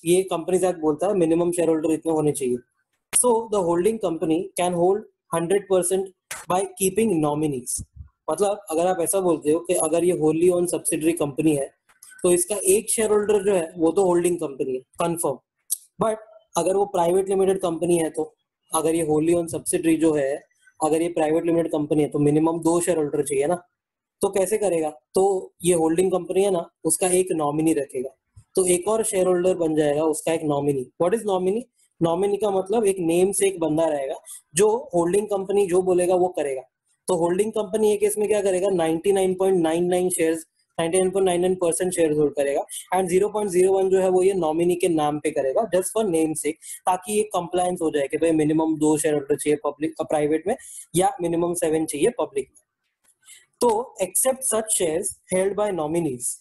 ये कंपनीज एक्ट बोलता है मिनिमम शेयर होल्डर इतने होने चाहिए। So the holding company can hold 100% by keeping nominees, मतलब अगर आप ऐसा बोलते हो कि अगर ये होली ओन सब्सिडरी कंपनी है तो इसका एक शेयर होल्डर जो है वो तो होल्डिंग कंपनी है कंफर्म, बट अगर वो प्राइवेट लिमिटेड कंपनी है, तो अगर ये होली ओन सब्सिडरी जो है, अगर ये प्राइवेट लिमिटेड कंपनी है तो मिनिमम 2 शेयर होल्डर चाहिए ना, तो कैसे करेगा, तो ये होल्डिंग कंपनी है ना उसका एक नॉमिनी रखेगा, तो एक और शेयर होल्डर बन जाएगा उसका एक nominee. What is nominee, nominee का मतलब एक नेम से एक बंदा रहेगा जो होल्डिंग कंपनी जो बोलेगा वो करेगा। तो होल्डिंग कंपनी एक केस में क्या करेगा, 99.99 शेयर्स 99.99% शेयर होल्ड करेगा एंड 0.01 जो है वो ये नॉमिनी के नाम पे करेगा जस्ट फॉर नेम सेक, ताकि ये कंप्लायंस हो जाए कि भाई मिनिमम 2 शेयर होल्डर चाहिए पब्लिक प्राइवेट में या मिनिमम 7 चाहिए पब्लिक में। तो except such shares held by nominees,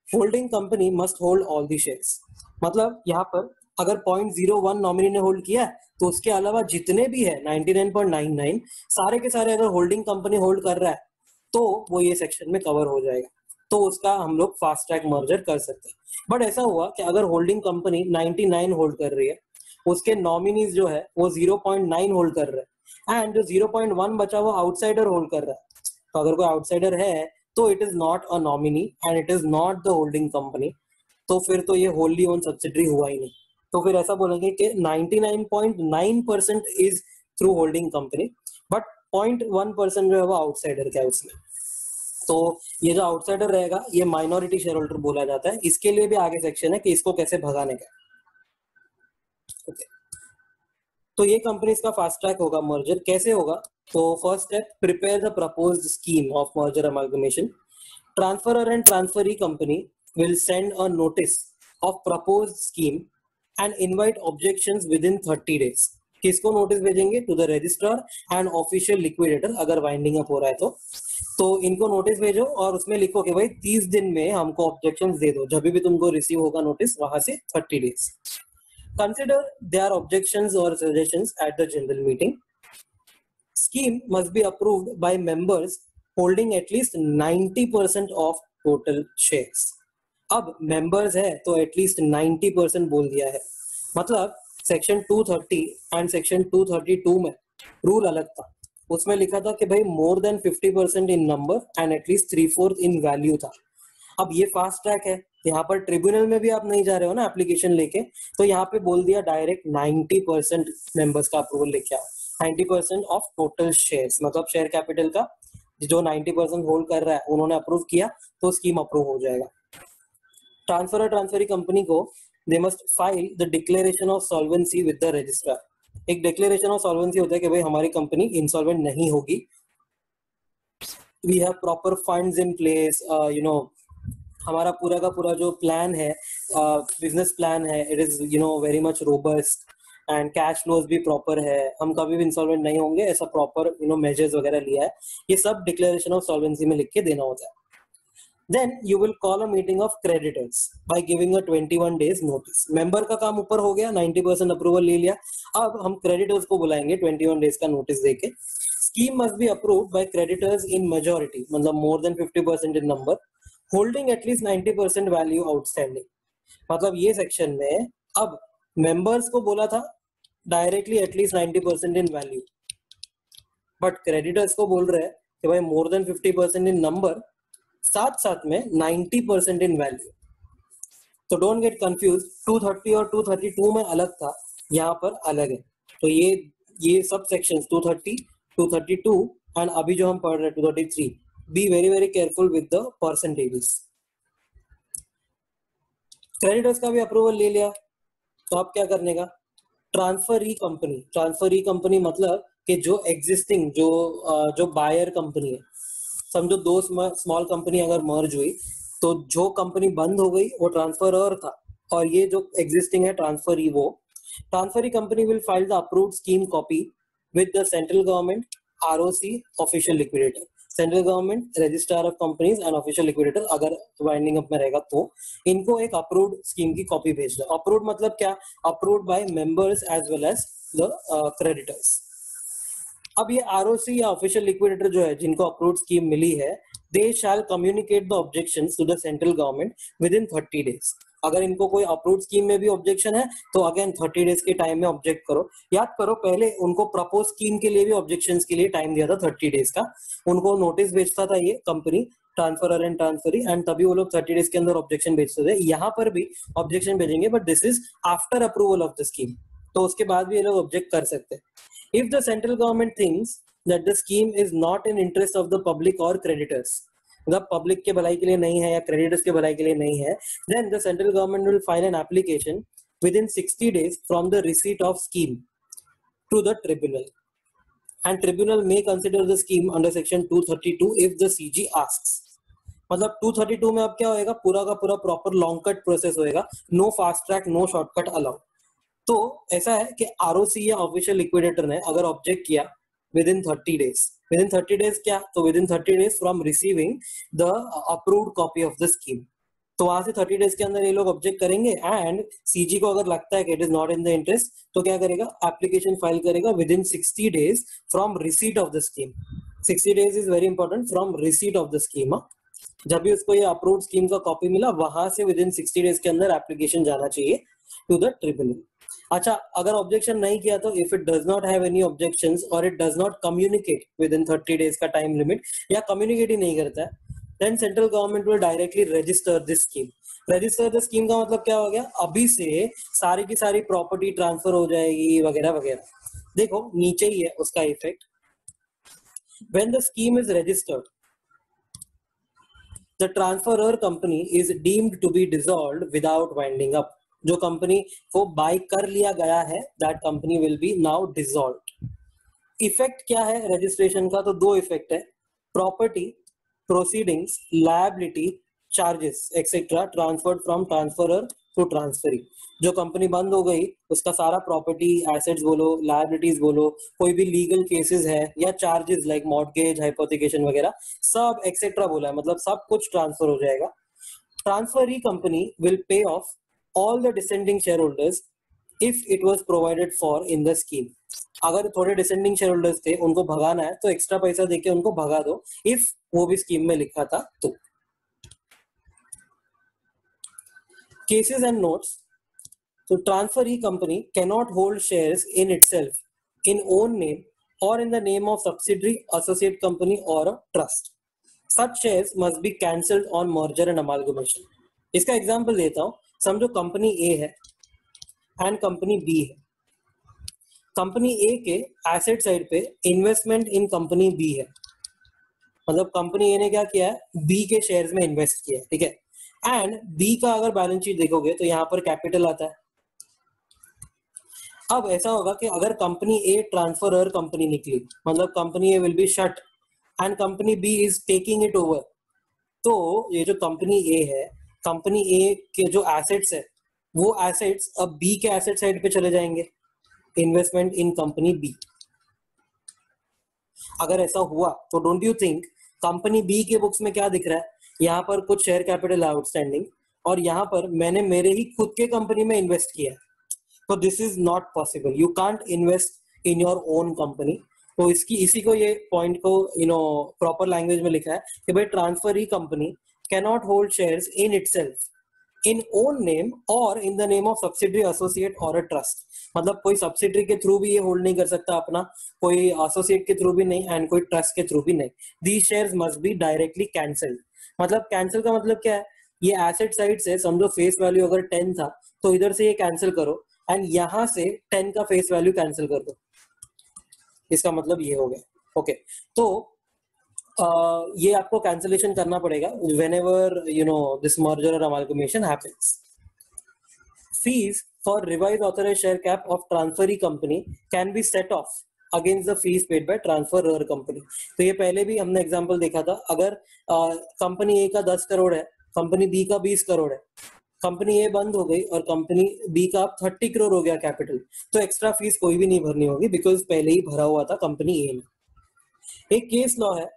holding company must hold all the shares. मतलब यहाँ पर अगर 0.01 नॉमिनी ने होल्ड किया है तो उसके अलावा जितने भी है 99.99 सारे के सारे अगर होल्डिंग कंपनी होल्ड कर रहा है तो वो ये सेक्शन में कवर हो जाएगा, तो उसका हम लोग फास्ट ट्रैक मर्जर कर सकते हैं। बट ऐसा हुआ कि अगर होल्डिंग कंपनी 99 होल्ड कर रही है, उसके नॉमिनीज जो है वो 0.9 होल्ड कर रहे हैं एंड जो 0.1 बचा वो आउटसाइडर होल्ड कर रहा है, तो अगर कोई आउटसाइडर है तो it is not a nominee and it is not the holding company, तो फिर तो ये होल्डी ओन सब्सिडरी हुआ ही नहीं। तो फिर ऐसा बोलेंगे कि 99.9% is through holding company, but 0.1% जो है वो आउटसाइडर का है उसमें। तो ये जो आउटसाइडर रहेगा ये माइनॉरिटी शेयर होल्डर बोला जाता है। इसके लिए भी आगे सेक्शन है कि इसको कैसे भगाने का। ओके, तो ये कंपनीज का फास्ट ट्रैक होगा मर्जर। कैसे होगा? तो first step, prepare the proposed scheme of merger amalgamation. Transferor and transferee company will send a notice of proposed scheme and invite objections within 30 days. किसको नोटिस भेजेंगे? To the registrar and official liquidator, अगर winding up हो रहा है तो इनको notice भेजो और उसमें लिखो कि भाई 30 दिन में हमको ऑब्जेक्शंस दे दो। जब भी तुमको रिसीव होगा नोटिस वहां से 30 डेज। कंसिडर देयर ऑब्जेक्शंस और suggestions at the general meeting. Scheme must be approved by members holding at least 90% of total shares. अब मेंबर्स है तो एटलीस्ट 90% बोल दिया है, मतलब सेक्शन 230 एंड सेक्शन 232 में रूल अलग था। उसमें लिखा था कि भाई मोर than 50% in number and at least 3/4 in value था। अब ये फास्ट ट्रैक है, यहाँ पर ट्रिब्यूनल में भी आप नहीं जा रहे हो ना एप्लीकेशन लेके, तो यहाँ पे बोल दिया डायरेक्ट 90% मेंबर्स का अप्रूवल लेके आओ। 90% ऑफ टोटल शेयर्स, मतलब शेयर कैपिटल का जो 90% होल्ड कर रहा है उन्होंने अप्रूव किया तो स्कीम अप्रूव हो जाएगा। ट्रांसफर और ट्रांसफरी कंपनी को they must file the declaration of solvency with the registrar. एक डिक्लेरेशन ऑफ सॉल्वेंसी होता है कि भाई हमारी कंपनी इंसॉल्वेंट नहीं होगी, we have proper funds in place, हमारा पूरा का पूरा जो प्लान है, बिजनेस प्लान है, it is very much robust and cash flows भी प्रॉपर है, हम कभी भी इंसॉल्वेंट नहीं होंगे, ऐसा प्रॉपर मेजर्स वगैरह लिया है। ये सब डिक्लेरेशन ऑफ सॉल्वेंसी में लिख के देना होता है। Then you will call a meeting of creditors by giving a 21 days notice. Member का काम ऊपर हो गया, 90% अप्रूवल ले लिया, अब हम क्रेडिटर्स को बुलाएंगे 21 डेज का नोटिस देके। Scheme must be approved by creditors in majority, मतलब more than 50% in number, holding at least 90% value outstanding. मतलब ये सेक्शन में अब मेंबर्स को बोला था directly at least 90% in value, but creditors को बोल रहे हैं कि भाई मोर देन 50% इन नंबर, साथ साथ में 90% इन वैल्यू। तो डोंट गेट कंफ्यूज, 230 और 232 में अलग था, यहाँ पर अलग है। तो ये सब सेक्शंस 230, 232 एंड अभी जो हम पढ़ रहे हैं 233, be very very careful with the percentages. Creditors का भी अप्रूवल ले लिया, तो अब क्या करने का? Transferee company. ट्रांसफरी कंपनी मतलब कि जो एग्जिस्टिंग जो बायर कंपनी है, समझो दो स्मॉल कंपनी अगर मर्ज हुई तो जो कंपनी बंद हो गई वो ट्रांसफरर था और ये जो एग्जिस्टिंग है ट्रांसफरी, वो transferee company will file the approved scheme copy with the central government, ROC, official liquidator. Central government, registrar of companies and official liquidator अगर वाइंडिंग अप में रहेगा तो इनको एक अप्रूव्ड स्कीम की कॉपी भेज दो। अप्रूव्ड मतलब क्या? Approved by members as well as the creditors. अब ये आरओसी या ऑफिशियल लिक्विडेटर जो है जिनको अप्रूव्ड स्कीम मिली है, they shall communicate the objections to the central government within 30 days. अगर इनको कोई अप्रूव्ड स्कीम में भी ऑब्जेक्शन है तो अगेन 30 डेज के टाइम में ऑब्जेक्ट करो। याद करो पहले उनको प्रपोज स्कीम के लिए भी ऑब्जेक्शंस के लिए टाइम दिया था 30 डेज का, उनको नोटिस भेजता था ये company transferor and transferee and तभी वो लोग 30 डेज के अंदर ऑब्जेक्शन भेजते थे। यहाँ पर भी ऑब्जेक्शन भेजेंगे but this is after approval of the scheme, तो उसके बाद भी ये लोग ऑब्जेक्ट कर सकते हैं। If the central government thinks that the scheme is not in interest of the public or creditors, मतलब पब्लिक के भलाई के लिए नहीं है या क्रेडिटर्स के भलाई के लिए नहीं है, then the central government will file an application within 60 days from the receipt of scheme to the tribunal, and tribunal may consider the scheme under section 232 if the CG asks. मतलब 232 में अब क्या होएगा, पूरा का पूरा प्रॉपर लॉन्ग कट प्रोसेस होएगा, no fast track no shortcut allow. तो ऐसा है कि आरओसी या ऑफिशियल लिक्विडेटर ने अगर ऑब्जेक्ट किया with in 30 days, with in 30 days क्या, तो within 30 days from receiving the approved copy of the scheme, तो वहां से 30 डेज के अंदर ये लोग ऑब्जेक्ट करेंगे एंड सीजी को अगर लगता है कि it is not in the interest, तो क्या करेगा, एप्लीकेशन फाइल करेगा with in 60 days from receipt of the scheme. 60 days is very important, from receipt of the scheme. जब भी उसको ये अप्रूव्ड स्कीम का कॉपी मिला, वहां से विद इन 60 डेज के अंदर एप्लीकेशन जाना चाहिए टू द ट्रिब्यूनल। अच्छा, अगर ऑब्जेक्शन नहीं किया तो if it does not have any objections और it does not communicate within 30 days का टाइम लिमिट, या कम्युनिकेट ही नहीं करता है, then central government will directly register this scheme. Register the scheme का मतलब क्या हो गया, अभी से सारी की सारी प्रॉपर्टी ट्रांसफर हो जाएगी वगैरह वगैरह। देखो नीचे ही है उसका effect, when the scheme is registered the transferor company is deemed to be dissolved without winding up। जो कंपनी को बाय कर लिया गया है, that company will be now dissolved. Effect क्या है रजिस्ट्रेशन का, तो दो इफेक्ट है, property, proceedings, liability, charges etcetera transferred from transferor to transferee. जो कंपनी बंद हो गई उसका सारा प्रॉपर्टी, एसेट्स बोलो, लायबिलिटीज बोलो, कोई भी लीगल केसेस है या चार्जेस लाइक मॉर्गेज, हाइपोथिकेशन वगैरह, सब एक्सेट्रा बोला है, मतलब सब कुछ ट्रांसफर हो जाएगा। Transferee company will pay of all the dissenting share holders if it was provided for in the scheme. अगर थोड़े डिसेंडिंग शेयर होल्डर्स थे, उनको भगाना है तो एक्स्ट्रा पैसा देके उनको भगा दो, इफ वो भी स्कीम में लिखा था तो। केसेस एंड नोट्स, तो transferee company cannot hold shares in itself in own name or in the name of subsidiary, associate company or a trust. Such shares must be cancelled on merger and amalgamation। इसका example देता हूं, समझो company A है and company B है। Company ए के asset side पे investment इन company B है, मतलब कंपनी ए ने क्या किया है, बी के शेयर्स में इन्वेस्ट किया है, ठीक है। एंड बी का अगर बैलेंस शीट देखोगे तो यहाँ पर कैपिटल आता है। अब ऐसा होगा कि अगर कंपनी ए ट्रांसफरर कंपनी निकली, मतलब company A will be shut and company B is taking it over, तो ये जो कंपनी ए है, कंपनी ए के जो एसेट्स है, वो एसेट्स अब बी के एसेट साइड पे चले जाएंगे, इन्वेस्टमेंट इन कंपनी बी। अगर ऐसा हुआ तो don't you think company B के बुक्स में क्या दिख रहा है, यहाँ पर कुछ शेयर कैपिटल आउटस्टैंडिंग और यहाँ पर मैंने मेरे ही खुद के कंपनी में इन्वेस्ट किया, तो this is not possible, you can't invest in your own company. तो इसी को ये पॉइंट को प्रॉपर लैंग्वेज में लिखा है कि भाई transferee company cannot hold shares in itself in own name और in the name of subsidiary, associate और अ ट्रस्ट। मतलब कोई सब्सिडरी के थ्रू भी ये होल्ड नहीं कर सकता अपना, कोई एसोसिएट के थ्रू भी नहीं एंड कोई ट्रस्ट के थ्रू भी नहीं। These shares must be directly cancelled. मतलब कैंसिल का मतलब क्या है, ये एसेट साइड से समझो फेस वैल्यू अगर 10 था तो इधर से ये कैंसिल करो एंड यहां से 10 का फेस वैल्यू कैंसिल कर दो, इसका मतलब ये हो गया। ओके, तो ये आपको कैंसिलेशन करना पड़ेगा whenever this merger or amalgamation happens। Fees for revised authorized share cap of transferee company can be set off against the fees paid by transferor company। तो ये पहले भी हमने एग्जांपल देखा था, अगर कंपनी ए का 10 करोड़ है, कंपनी बी का 20 करोड़ है, कंपनी ए बंद हो गई और कंपनी बी का 30 करोड़ हो गया कैपिटल, तो एक्स्ट्रा फीस कोई भी नहीं भरनी होगी बिकॉज पहले ही भरा हुआ था कंपनी ए में। एक केस लॉ है,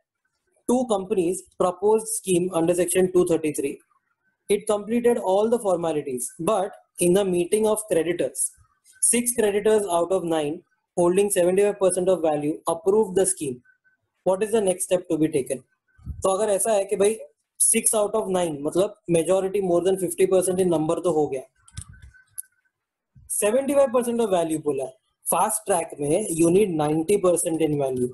two companies proposed scheme under section 233, it completed all the formalities but in the meeting of creditors 6 creditors out of 9 holding 75% of value approved the scheme। what is the next step to be taken? तो अगर ऐसा है कि भाई 6 out of 9 मतलब majority more than 50% in number तो हो गया, 75% ऑफ वैल्यू बोला है, फास्ट ट्रैक में यू नीड 90% इन वैल्यू,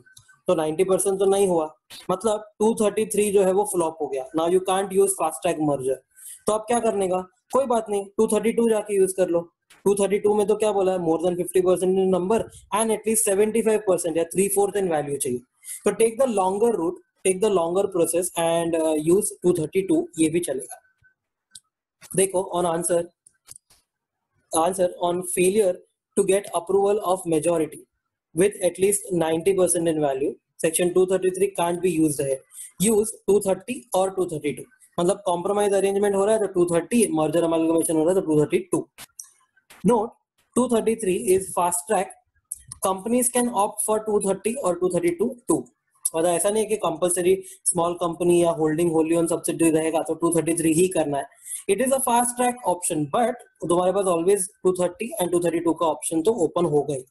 तो 90% तो नहीं हुआ, मतलब 233 जो है वो फ्लॉप हो गया। Now you can't use fast track merger, तो अब क्या करने का, कोई बात नहीं 232 जाके यूज कर लो। 232 में तो क्या बोला है, more than 50% in number and at least 75% या 3/4 इन वैल्यू चाहिए। तो take the longer route, take the longer process and use 232, ये भी चलेगा। देखो on answer on failure to get approval of majority with at least 90% in value, section 233 can't be used है, use 230 और 232, मतलब compromise arrangement हो रहा है तो 230, मर्जर अमालगमेशन हो रहा है तो 232. Note 233 is fast track, companies can opt for 230 और 232 टू. मतलब ऐसा नहीं है कि कंपलसरी स्मॉल कंपनी या होल्डिंग होली ओन सब्सिडरी रहेगा तो 233 ही करना है. It is a fast track option, but तुम्हारे पास ऑलवेज 230 एंड 232 का ऑप्शन तो ओपन हो गई.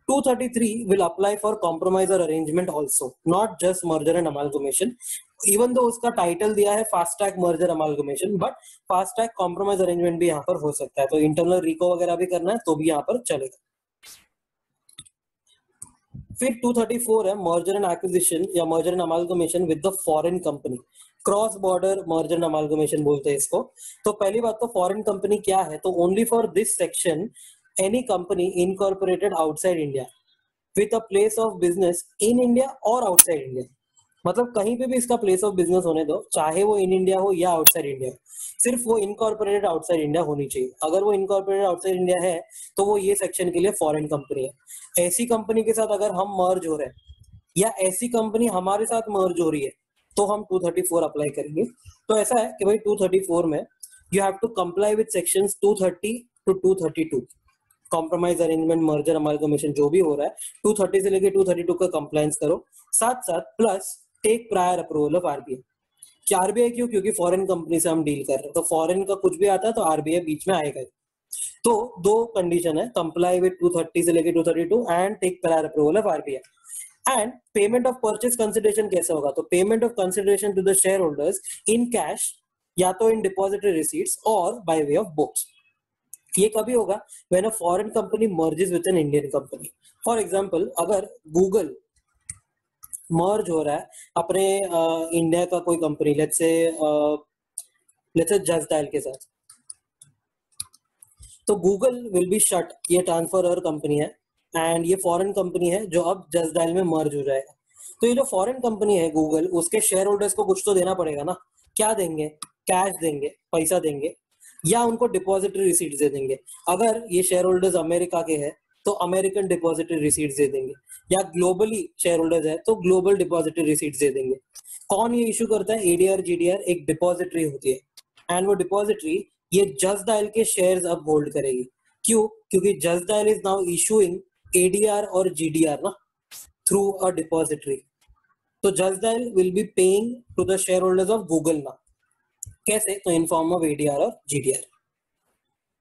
233 will apply for compromise or arrangement also, not just merger and amalgamation. Even though उसका टाइटल दिया है fast track merger amalgamation, but fast track compromise arrangement भी यहाँ पर हो सकता है. तो इंटरनल रिको वगैरह भी करना है तो भी यहाँ पर चलेगा. फिर 234 है मर्जर एंड एक्विजिशन या merger and amalgamation with the foreign company. Cross border merger and amalgamation बोलते हैं इसको. तो पहली बात तो फॉरेन कंपनी क्या है, तो only for this section any company incorporated outside India with a place of business in India और आउटसाइड इंडिया. मतलब कहीं पे भी इसका प्लेस ऑफ बिजनेस होने दो, चाहे वो इन इंडिया हो या आउटसाइड इंडिया, सिर्फ वो इनकॉर्पोरेटेड आउटसाइड इंडिया होनी चाहिए. अगर वो इनकॉर्पोरेटेड आउटसाइड इंडिया है तो वो ये सेक्शन के लिए फॉरेन कंपनी है. ऐसी कंपनी के साथ अगर हम मर्ज हो रहे हैं या ऐसी कंपनी हमारे साथ मर्ज हो रही है तो हम 234 अप्लाई करेंगे. तो ऐसा है कि भाई 234 में you have to comply with sections 230 to 232. Compromise arrangement merger amalgamation जो भी हो रहा है 230 से लेके 232 का कंप्लायंस करो, साथ साथ plus take prior approval of RBI. कि आरबीआई क्यों, क्योंकि फॉरेन कंपनी से हम डील कर रहे हैं तो फॉरेन का कुछ भी आता है तो आरबीआई बीच में आएगा. तो दो कंडीशन है, कंप्लाई विद 230 से लेके 232 and take prior approval of RBI. And payment of purchase consideration कैसे होगा, तो payment of consideration to the share holders in cash या तो इन डिपॉजिटरी रिसीट्स और बाय वे ऑफ बुक्स. ये कभी होगा when a foreign company merges with an Indian company. For example अगर गूगल मर्ज हो रहा है अपने इंडिया का कोई company let's say Just Dial के साथ, तो गूगल विल बी शट. ये ट्रांसफर कंपनी है एंड ये फॉरेन कंपनी है जो अब जस्ट डायल में मर्ज हो जाएगा. तो ये जो फॉरेन कंपनी है गूगल, उसके शेयर होल्डर्स को कुछ तो देना पड़ेगा ना. क्या देंगे, कैश देंगे, पैसा देंगे, या उनको डिपॉजिटरी रिसीट्स दे देंगे. अगर ये शेयर होल्डर्स अमेरिका के हैं तो अमेरिकन डिपॉजिटरी रिसीट्स दे देंगे, या ग्लोबली शेयर होल्डर्स है तो ग्लोबल डिपॉजिटरी रिसीट्स दे देंगे. कौन ये इशू करता है, एडीआर जीडीआर एक डिपॉजिटरी होती है एंड वो डिपॉजिटरी ये जस्ट डायल के शेयर्स अब होल्ड करेगी. क्यों, क्योंकि Just Dial is now issuing ADR और जीडीआर ना थ्रू अ डिपॉजिटरी. तो Just Dial will be paying to the share holders of Google ना. कैसे, तो इन फॉर्म ऑफ एडीआर और जीडीआर.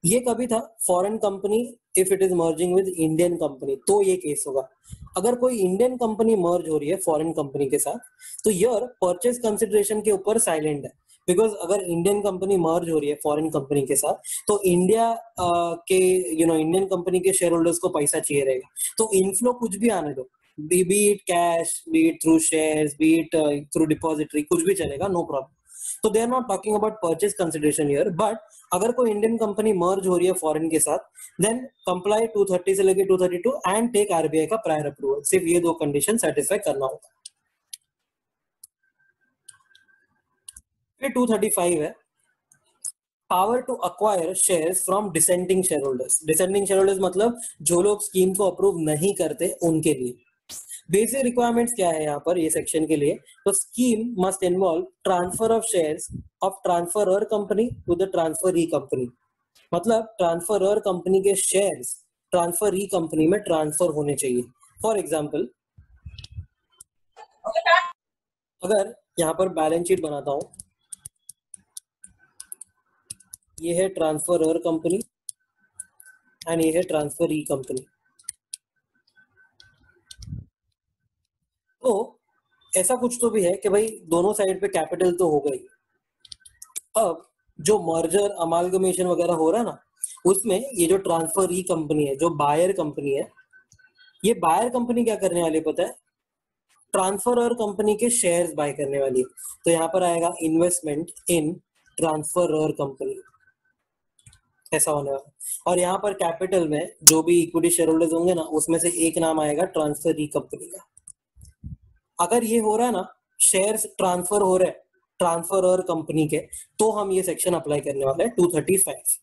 ये कभी था foreign company if it is merging with Indian company, तो ये केस होगा. अगर कोई इंडियन कंपनी मर्ज हो रही है फॉरेन कंपनी के साथ तो यर परचेज कंसिडरेशन के ऊपर साइलेंट है. बिकॉज अगर इंडियन कंपनी मर्ज हो रही है फॉरेन कंपनी के साथ तो इंडिया के इंडियन कंपनी के शेयर होल्डर्स को पैसा चाहिए रहेगा. तो इनफ्लो कुछ भी आने दो, be it cash, be it through shares, be it through depository, कुछ भी चलेगा, नो प्रॉब्लम. तो they are not talking about purchase consideration here. But अगर कोई इंडियन कंपनी मर्ज हो रही है फॉरेन के साथ देन कंप्लाई 230 से लेके 232 एंड टेक आरबीआई का प्रायर अप्रूवल. सिर्फ ये दो कंडीशन सेटिस्फाई करना होगा. फिर 235 है power to acquire shares from dissenting share holders. Dissenting share holders मतलब जो लोग स्कीम को अप्रूव नहीं करते उनके लिए. बेसिक रिक्वायरमेंट्स क्या है यहाँ पर ये सेक्शन के लिए, तो scheme must involve transfer of shares of transferor company to the transferee company. मतलब ट्रांसफरर कंपनी के शेयर्स ट्रांसफरी कंपनी में ट्रांसफर होने चाहिए. फॉर एग्जांपल अगर यहाँ पर बैलेंस शीट बनाता हूं, ये है ट्रांसफरर कंपनी एंड ये है ट्रांसफरी कंपनी. तो ऐसा कुछ तो भी है कि भाई दोनों साइड पे कैपिटल तो हो गई. अब जो मर्जर अमालगमेशन वगैरह हो रहा है ना, उसमें ये जो ट्रांसफरी कंपनी है, जो बायर कंपनी है, ये बायर कंपनी क्या करने वाली पता है, ट्रांसफरर कंपनी के शेयर्स बाय करने वाली है. तो यहाँ पर आएगा इन्वेस्टमेंट इन ट्रांसफरर कंपनी, ऐसा होने वाला. और यहाँ पर कैपिटल में जो भी इक्विटी शेयर होल्डर्स होंगे ना, उसमें से एक नाम आएगा ट्रांसफरी कंपनी का. अगर ये हो रहा है ना, शेयर्स ट्रांसफर हो रहे हैं ट्रांसफरर कंपनी के, तो हम ये सेक्शन अप्लाई करने वाले हैं 235.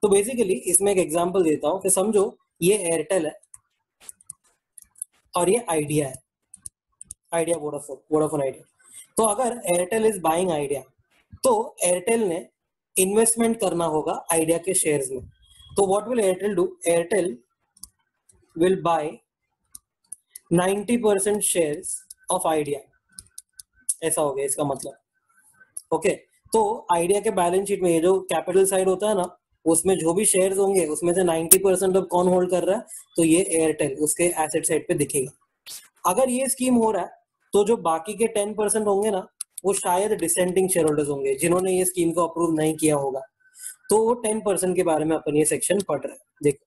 तो बेसिकली इसमें एक एग्जांपल देता हूं कि समझो ये एयरटेल है और ये आइडिया है. Idea Vodafone idea. तो अगर एयरटेल इज बाइंग आइडिया तो एयरटेल ने इन्वेस्टमेंट करना होगा आइडिया के शेयर्स में। तो what will Airtel do? Airtel will buy 90% shares of idea, ऐसा हो गया इसका मतलब। ओके, तो आइडिया के बैलेंस शीट में ये जो कैपिटल साइड होता है ना, उसमें जो भी शेयर्स होंगे उसमें से 90% अब कौन होल्ड कर रहा है? तो ये एयरटेल उसके एसेट साइड पे दिखेगा। अगर ये स्कीम हो रहा है तो जो बाकी के 10% होंगे ना, वो शायद डिसेंडिंग शेयर होल्डर्स होंगे जिन्होंने ये स्कीम को अप्रूव नहीं किया होगा। तो वो 10% के बारे में अपन ये सेक्शन पढ़ रहे हैं। देखो,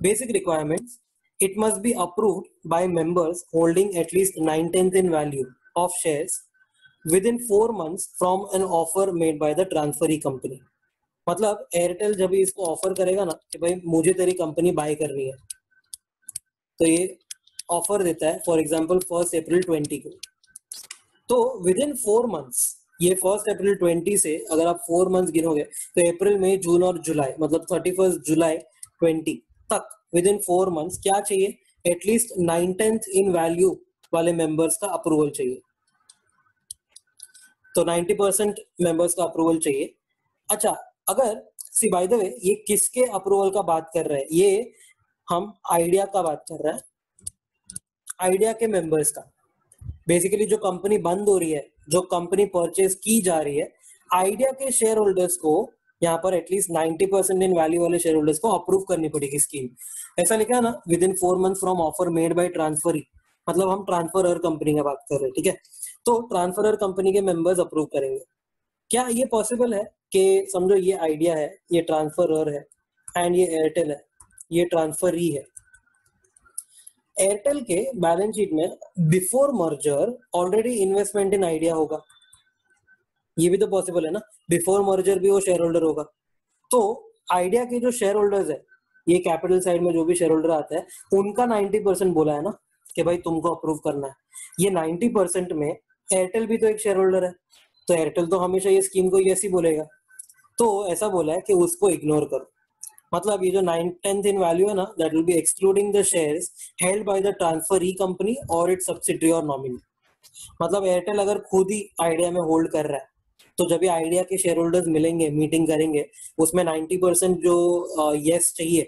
basic requirements, it must be approved by members holding at least 9/10 in value of shares within 4 months from an offer made by the transferee company। मतलब एयरटेल जब इसको ऑफर करेगा ना कि भाई मुझे तेरी कंपनी बाय करनी है, तो ये ऑफर देता है फॉर एग्जांपल 1 अप्रैल 20 को। तो विद इन 4 मंथ्स, ये 1 अप्रैल 20 से अगर आप 4 मंथ्स गिनोगे तो अप्रैल, मई, जून और जुलाई, मतलब 31 जुलाई 20 तक विद इन 4 मंथ्स क्या चाहिए? एटलीस्ट 9/10 इन वैल्यू वाले मेंबर्स का अप्रूवल चाहिए। तो 90% मेंबर्स का अप्रूवल चाहिए। अच्छा, अगर सी बाय द वे ये किसके अप्रूवल का बात कर रहे हैं? ये हम आइडिया का बात कर रहे हैं, आइडिया के मेंबर्स का। बेसिकली जो कंपनी बंद हो रही है, जो कंपनी परचेज की जा रही है, आइडिया के शेयर होल्डर्स को यहाँ पर एटलीस्ट 90% इन वैल्यू वाले शेयर होल्डर्स को अप्रूव करनी पड़ेगी स्कीम। ऐसा लिखा है ना, with in 4 months from offer made by transferee, मतलब हम ट्रांसफरर कंपनी की बात कर रहे हैं, ठीक है। तो ट्रांसफरर कंपनी के मेंबर्स अप्रूव करेंगे। क्या ये पॉसिबल है कि समझो ये आइडिया है, ये ट्रांसफरर है, एंड ये एयरटेल है, ये ट्रांसफरी है। एयरटेल के बैलेंस शीट में बिफोर मर्जर ऑलरेडी इन्वेस्टमेंट इन आइडिया होगा, ये भी तो पॉसिबल है ना, बिफोर मर्जर भी वो शेयर होल्डर होगा। तो आइडिया के जो शेयर होल्डर्स है, ये कैपिटल साइड में जो भी शेयर होल्डर आता है, उनका 90% बोला है ना कि भाई तुमको अप्रूव करना है। ये 90% में एयरटेल भी तो एक शेयर होल्डर है, तो एयरटेल तो हमेशा ये स्कीम को यस ही बोलेगा। तो ऐसा बोला है कि उसको इग्नोर करो। मतलब ये जो 9/10 इन वैल्यू है ना, that will B excluding the shares held bye the transferee company और इट्स सब्सिडियरी और नॉमिनी। मतलब एयरटेल अगर खुद ही आइडिया में होल्ड कर रहा है, तो जब ये आइडिया के शेयर होल्डर्स मिलेंगे, मीटिंग करेंगे, उसमें 90% जो यस चाहिए,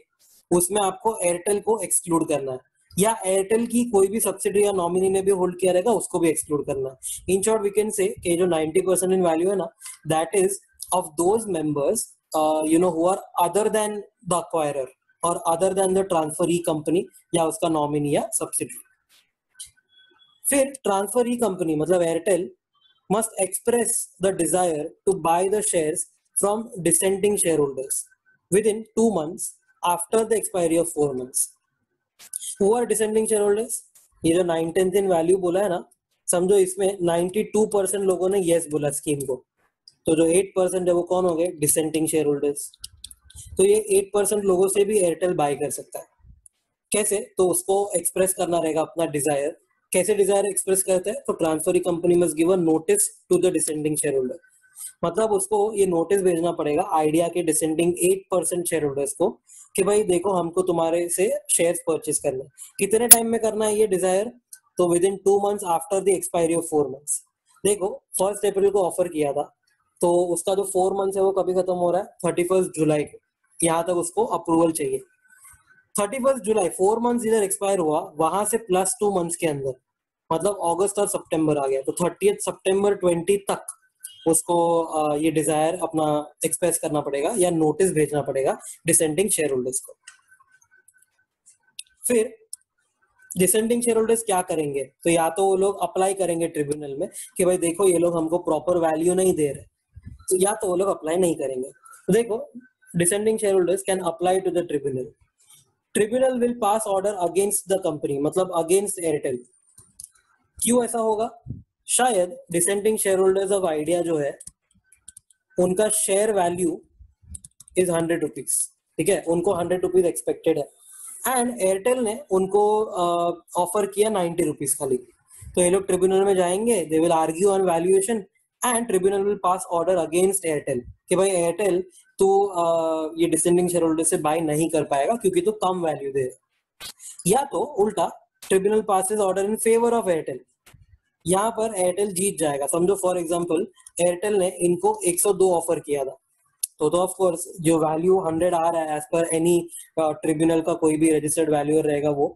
उसमें आपको एयरटेल को एक्सक्लूड करना है, या एयरटेल की कोई भी सब्सिडी या नॉमिनी ने भी होल्ड किया रहेगा उसको भी एक्सक्लूड करना है। In short we can say कि जो 90% इन वैल्यू है ना, that is of those members who are other than the acquirer और other than the transferee company या उसका नॉमिनी या सब्सिडी। फिर ट्रांसफरी कंपनी मतलब Airtel must express the desire to buy the shares from dissenting shareholders within 2 months after the expiry of 4 months. Who are dissenting shareholders? ये जो 9/10 in value बोला है ना, समझो इसमें 92% लोगों ने yes बोला स्कीम को, तो जो 8% है वो कौन हो गए? Dissenting share holders. तो ये 8% लोगों से भी एयरटेल बाय कर सकता है। कैसे? तो उसको एक्सप्रेस करना रहेगा अपना डिजायर। कैसे डिजायर एक्सप्रेस करते हैं? तो transferee company must give a notice to the dissenting share holder, मतलब उसको ये नोटिस भेजना पड़ेगा आइडिया के डिसेंडिंग 8% शेयर होल्डर्स को कि भाई देखो हमको तुम्हारे से शेयर्स परचेज करना है। कितने टाइम में करना है ये डिजायर? तो with in 2 months after the expiry of 4 months. देखो 1 अप्रैल को ऑफर किया था, तो उसका जो 4 मंथ्स है वो कभी खत्म हो रहा है? 31 जुलाई को। यहाँ तक उसको अप्रूवल चाहिए। 31 जुलाई, 4 मंथ्स इधर एक्सपायर हुआ, वहां से +2 मंथ्स के अंदर, मतलब अगस्त और सितंबर आ गया, तो 30 सितंबर 20 तक उसको ये डिजायर अपना एक्सप्रेस करना पड़ेगा या नोटिस भेजना पड़ेगा डिसेंडिंग शेयर होल्डर्स को। फिर डिसेंडिंग शेयर होल्डर्स क्या करेंगे? तो या तो वो लोग अप्लाई करेंगे ट्रिब्यूनल में कि भाई देखो ये लोग हमको प्रॉपर वैल्यू नहीं दे रहे, तो या तो वो लोग अप्लाई नहीं करेंगे। तो देखो dissenting share holders can apply to the tribunal. Tribunal will pass order against the company, मतलब अगेंस्ट एयरटेल। क्यों ऐसा होगा? शायद dissenting share holders of Idea जो है उनका शेयर वैल्यू इज 100 रुपीज, ठीक है, उनको 100 रुपीज एक्सपेक्टेड है, एंड एयरटेल ने उनको ऑफर किया 90 रुपीज खाली। तो ये लोग ट्रिब्यूनल में जाएंगे, they will argue on valuation and tribunal will pass order against Airtel कि भाई एयरटेल तो ये डिसेंडिंग शेयर होल्डर से बाय नहीं कर पाएगा क्योंकि तो कम वैल्यू दे। या तो उल्टा tribunal passes order in favour of Airtel, यहाँ पर एयरटेल जीत जाएगा। समझो फॉर एग्जांपल एयरटेल ने इनको 102 ऑफर किया था, तो ऑफ कोर्स जो वैल्यू 100 आ रहा है एज पर एनी ट्रिब्यूनल का कोई भी रजिस्टर्ड वैल्यूअर रहेगा वो,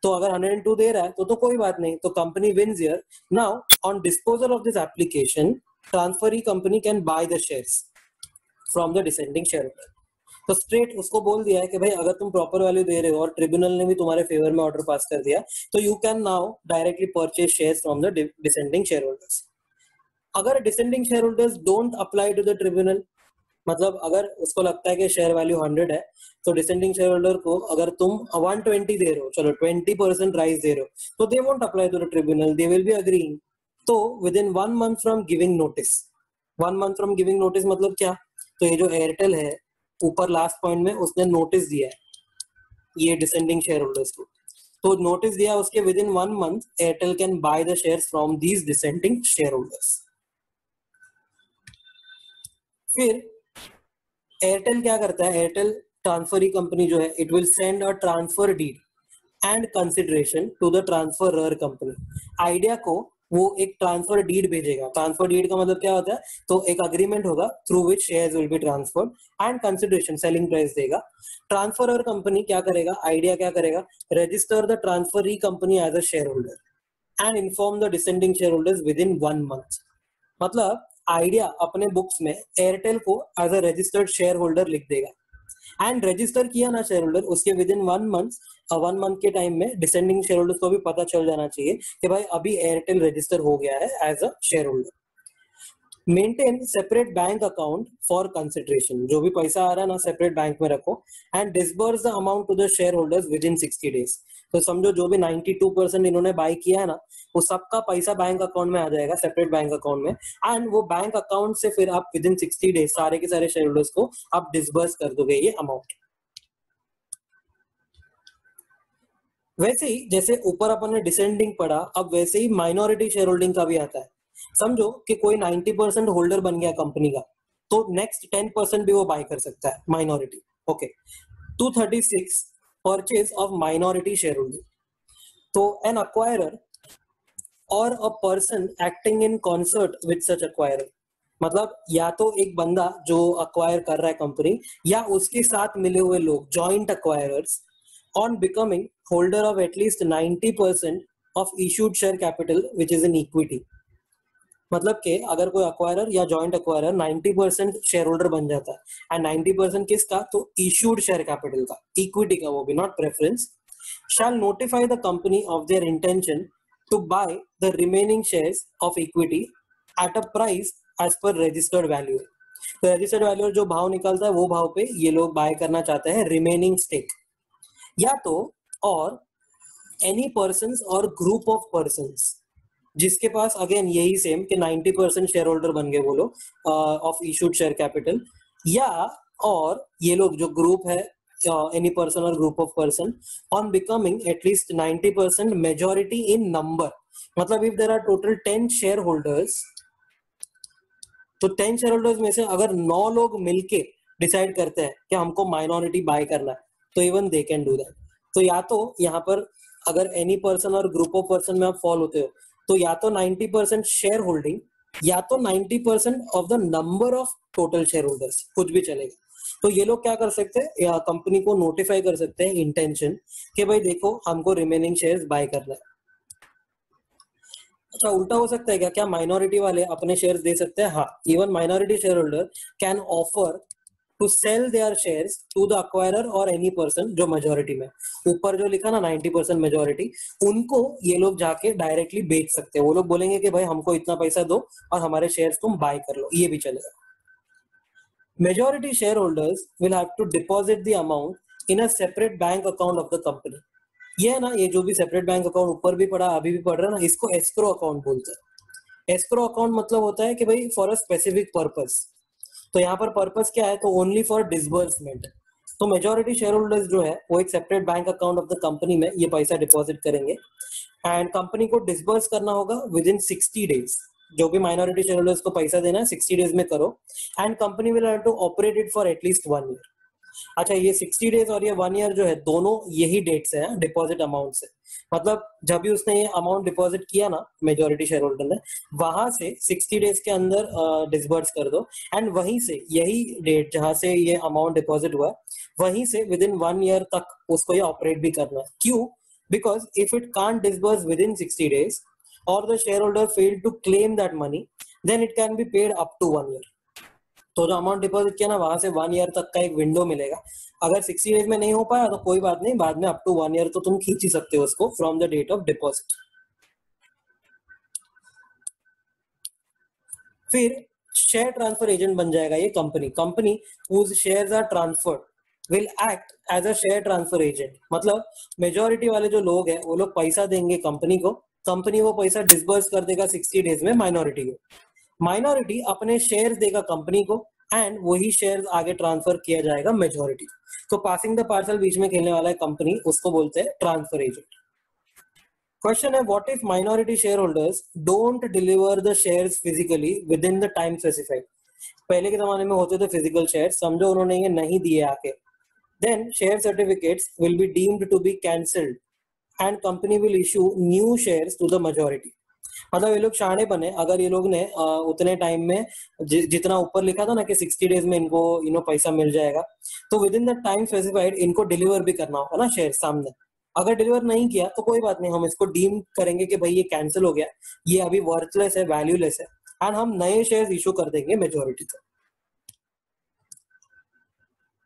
तो अगर 102 दे रहा है तो कोई बात नहीं, तो company wins here. Now on disposal of this application transferee company can buy the shares from the dissenting share holder. तो स्ट्रेट उसको बोल दिया है कि भाई अगर तुम प्रॉपर वैल्यू दे रहे हो और ट्रिब्यूनल ने भी तुम्हारे फेवर में ऑर्डर पास कर दिया, तो you can now directly purchase shares from the dissenting share holders. अगर dissenting share holders don't apply to the tribunal, मतलब अगर उसको लगता है कि शेयर वैल्यू 100 है, तो डिसेंडिंग शेयर होल्डर को अगर तुम 120 दे रहे हो, चलो 20% राइज दे रहे हो, तो they won't apply to the tribunal, they will be agreeing. तो within 1 month from giving notice, 1 month from giving notice मतलब क्या, तो ये जो एयरटेल है ऊपर लास्ट पॉइंट में उसने नोटिस दिया है ये डिसेंडिंग शेयर होल्डर्स को, तो नोटिस दिया उसके within 1 month Airtel can buy the shares from these dissenting share holders. फिर एयरटेल क्या करता है, एयरटेल ट्रांसफरी कंपनी जो है, it will send a transfer deed and consideration to the transferor company. Idea को वो एक ट्रांसफर डीड भेजेगा। ट्रांसफर डीड का मतलब क्या होता है, तो एक अग्रीमेंट होगा through which shares will be transferred and consideration selling price देगा। ट्रांसफरर कंपनी क्या करेगा, आइडिया क्या करेगा, register the transferee company as a share holder and inform the dissenting share holders within 1 month. मतलब आइडिया अपने बुक्स में एयरटेल को as a registered share holder लिख देगा एंड रजिस्टर किया ना शेयर होल्डर, उसके विद इन 1 मंथ के टाइम में डिसेंडिंग शेयर होल्डर्स को भी पता चल जाना चाहिए कि भाई अभी एयरटेल रजिस्टर हो गया है as a share holder. Maintain separate bank account for consideration, जो भी पैसा आ रहा है ना सेपरेट बैंक में रखो and disburse the amount to the share holders within 60 days. तो समझो जो भी 92% इन्होंने बाय किया है ना, वो सबका पैसा बैंक अकाउंट में आ जाएगा, सेपरेट बैंक अकाउंट में, एंड वो बैंक अकाउंट से फिर आप विद इन 60 डेज सारे के सारे शेयर होल्डर्स को आप डिसबर्स कर दोगे ये अमाउंट। वैसे ही जैसे ऊपर अपन ने डिसेंडिंग पढ़ा, अब वैसे ही माइनॉरिटी शेयर होल्डिंग का भी आता है। समझो कि कोई 90% होल्डर बन गया कंपनी का, तो नेक्स्ट 10% भी वो बाय कर सकता है minority. Okay, 236 purchase of minority share holding. तो एन अक्वायरर और a person acting in concert with such acquirer, मतलब या तो एक बंदा जो अक्वायर कर रहा है कंपनी, या उसके साथ मिले हुए लोग joint acquirers on becoming holder of at least 90% of issued share capital which is in equity. मतलब कि अगर कोई अक्वायरर या जॉइंट अक्वायरर 90% शेयर होल्डर बन जाता है, एंड 90% किसका, तो इशूड शेयर कैपिटल का, इक्विटी का, वो भी not preference, shall notify the company of their intention to buy the remaining shares of equity at a price as per registered value। तो registered value जो भाव निकलता है वो भाव पे ये लोग बाय करना चाहते हैं रिमेनिंग स्टेक, या तो और एनी पर्सन्स और ग्रुप ऑफ पर्सन्स जिसके पास अगेन यही सेम कि 90% शेयर होल्डर बन गए वो लोग ऑफ इशूड शेयर कैपिटल, या और ये लोग जो ग्रुप है any person or group of person on becoming at least 90% majority in number। मतलब if there are total 10 shareholders, तो 10 shareholders में से अगर 9 लोग मिलके डिसाइड करते हैं कि हमको माइनॉरिटी बाय करना है, तो even they can do that. तो या तो यहाँ पर अगर एनी पर्सन और ग्रुप ऑफ पर्सन में आप फॉल होते हो, तो या तो 90% शेयर होल्डिंग, या तो 90% of the number of total share holders, कुछ भी चलेगा। तो ये लोग क्या कर सकते हैं, या कंपनी को नोटिफाई कर सकते हैं इंटेंशन कि भाई देखो हमको रिमेनिंग शेयर्स बाय करना है। अच्छा, उल्टा हो सकता है क्या, क्या माइनॉरिटी वाले अपने शेयर्स दे सकते हैं? हाँ, even minority share holder can offer to sell their shares to the acquirer और एनी पर्सन जो मेजोरिटी में, ऊपर जो लिखा ना 90% मेजोरिटी, उनको ये लोग जाके डायरेक्टली बेच सकते हैं। वो लोग बोलेंगे कि भाई हमको इतना पैसा दो और हमारे शेयर्स तुम बाय कर लो, ये भी चलेगा। Majority shareholders will have to deposit the amount in a separate bank account of the company। ये है ना, ये जो भी सेपरेट बैंक अकाउंट ऊपर भी पढ़ा अभी भी पढ़ रहा है ना, इसको एस्क्रो अकाउंट बोलते हैं। एस्क्रो अकाउंट मतलब होता है कि भाई फॉर अ स्पेसिफिक पर्पस। तो यहाँ पर पर्पस क्या है, तो ओनली फॉर डिसबर्समेंट। तो मेजोरिटी शेयर होल्डर्स जो है वो एक separate bank account of the company में ये पैसा डिपॉजिट करेंगे, एंड कंपनी को डिसबर्स करना होगा विद इन 60 डेज। जो भी माइनॉरिटी शेयर होल्डर्स को पैसा देना है 60 डेज में करो, and company will have to operate it for at least 1 year. अच्छा, ये 60 डेज और ये 1 ईयर जो है, दोनों यही डेट्स है डिपॉजिट अमाउंट से। मतलब जब भी उसने ये अमाउंट डिपॉजिट किया ना मेजोरिटी शेयर होल्डर ने, वहां से 60 डेज के अंदर डिसबर्स कर दो, एंड वहीं से यही डेट जहां से ये अमाउंट डिपॉजिट हुआ, वहीं से विद इन 1 ईयर तक उसको ये ऑपरेट भी करना है। क्यों? Because if it can't disburse within 60 days और the share holder failed to claim that money, then it can be paid up to 1 year. तो जो अमाउंट डिपॉजिट किया ना, वहां से 1 ईयर तक का एक विंडो मिलेगा। अगर 60 डेज में नहीं हो पाया तो कोई बात नहीं, बाद में अप टू 1 ईयर तो तुम खींच ही सकते हो उसको from the date of deposit. फिर शेयर ट्रांसफर एजेंट बन जाएगा ये company whose shares are transferred will act as a share transfer agent। मतलब मेजोरिटी वाले जो लोग हैं वो लोग पैसा देंगे कंपनी वो पैसा डिसबर्स कर देगा 60 डेज में माइनॉरिटी को। माइनॉरिटी अपने शेयर्स देगा कंपनी को, एंड वही शेयर्स आगे ट्रांसफर किया जाएगा मेजोरिटी। तो पासिंग द पार्सल बीच में खेलने वाला है कंपनी, उसको बोलते हैं ट्रांसफर एजेंट। क्वेश्चन है, what if minority share holders don't deliver the shares physically with in the time specified. पहले के जमाने में होते थे फिजिकल शेयर, समझो उन्होंने ये नहीं दिए आके, then share certificates will be deemed to be cancelled and company will issue new shares to the majority. मतलब ये लोग शाणे बने, अगर ये लोग ने उतने टाइम में जितना ऊपर लिखा था ना कि 60 डेज में इनको पैसा मिल जाएगा, तो with in the time specified इनको डिलीवर भी करना होगा ना शेयर सामने। अगर डिलीवर नहीं किया तो कोई बात नहीं, हम इसको डीम करेंगे कि भाई ये कैंसिल हो गया, ये अभी वर्थलेस है, वैल्यूलेस है, एंड हम नए शेयर इशू कर देंगे मेजोरिटी को।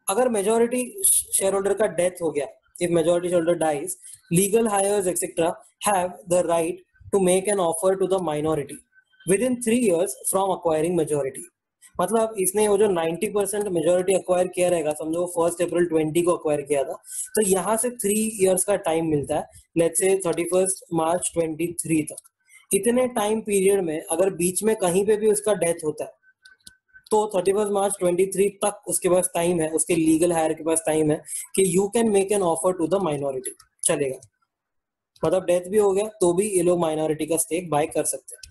अगर मेजोरिटी शेयर होल्डर का डेथ हो गया, if majority shareholder dies, legal heirs etc have the right to make an offer to the minority within 3 years from acquiring majority। मतलब इसने वो जो 90% मेजोरिटी अक्वायर किया रहेगा, समझो 1 अप्रैल 20 को अक्वायर किया था, तो यहाँ से 3 इयर्स का टाइम मिलता है, लेट्स से 31 मार्च 23 तक। इतने टाइम पीरियड में अगर बीच में कहीं पे भी उसका डेथ होता है, तो 31 मार्च 23 तक उसके पास टाइम है, उसके लीगल हायर के पास टाइम है कि you can make an offer to the minority. चलेगा, मतलब डेथ भी हो गया तो भी ये लोग माइनॉरिटी का स्टेक बाय कर सकते हैं।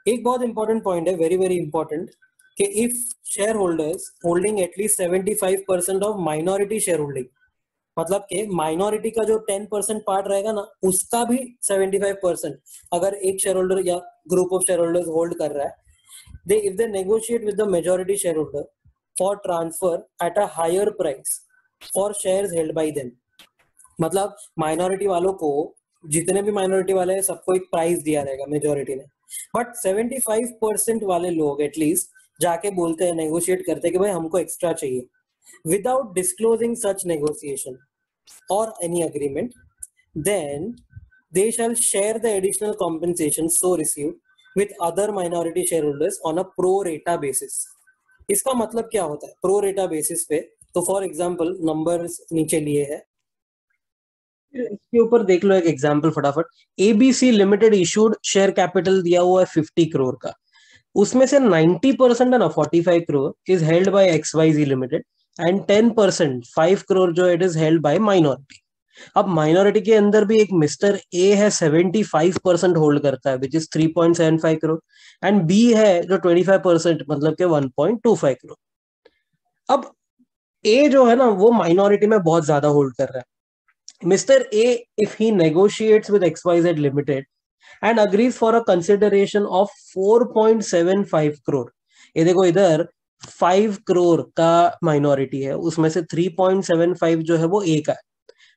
एक बहुत इंपॉर्टेंट पॉइंट है, वेरी वेरी इंपॉर्टेंट, कि if share holders holding at least 75% of minority share holding, मतलब कि माइनॉरिटी का जो 10% पार्ट रहेगा ना, उसका भी 75% अगर एक शेयर होल्डर या group of share holders hold कर रहा है, if they negotiate with the majority shareholder for transfer at a higher price for shares held by them। मतलब माइनॉरिटी वालों को, जितने भी माइनॉरिटी वाले हैं सबको एक प्राइस दिया रहेगा मेजोरिटी ने, बट 75% वाले लोग एटलीस्ट जाके बोलते हैं, नेगोशिएट करते हैं कि भाई हमको एक्स्ट्रा चाहिए, विदाउट डिस्क्लोजिंग सच नेगोशिएशन और any agreement, then they shall share the additional compensation so received with other minority shareholders on a pro rata basis। इसका मतलब क्या होता है प्रो रेटा बेसिस पे? तो फॉर एग्जांपल नंबर्स नीचे लिए हैं, इसके ऊपर देख लो एक एग्जांपल फटाफट। ABC limited issued share capital दिया हुआ है 50 करोड़ का, उसमें से 90% है ना 45 crore is held by XYZ limited, and 10% 5 crore जो it is held by minority. अब माइनॉरिटी के अंदर भी एक मिस्टर ए है 75% होल्ड करता है, which is 3.75 crore, and B है जो 25% मतलब के 1.25 करोड़। अब ए जो है ना वो माइनॉरिटी में बहुत ज्यादा होल्ड कर रहा है। Mister A if he negotiates with XYZ limited and agrees for a consideration of 4.75 crore, ये देखो इधर 5 करोड़ का माइनॉरिटी है, उसमें से 3.75 जो है वो ए का है।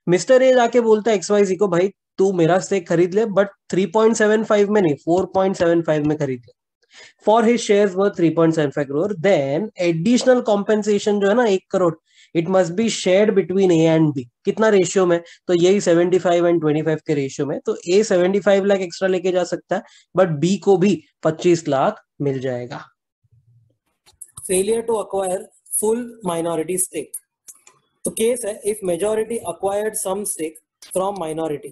मिस्टर ए जाके बोलता है XYZ को, भाई तू मेरा स्टेक खरीद ले, बट 3.75 में नहीं 4.75 में खरीद ले, for his shares worth 3.75 crore. Then additional compensation जो है ना 1 crore, it must be shared between A and B. कितना रेशियो में? तो यही 75 एंड 25 के रेशियो में। तो ए 75 लाख एक्स्ट्रा लेके जा सकता है, बट बी को भी 25 लाख मिल जाएगा। Failure to acquire full minority stake. तो केस है, if majority acquired some stake from minority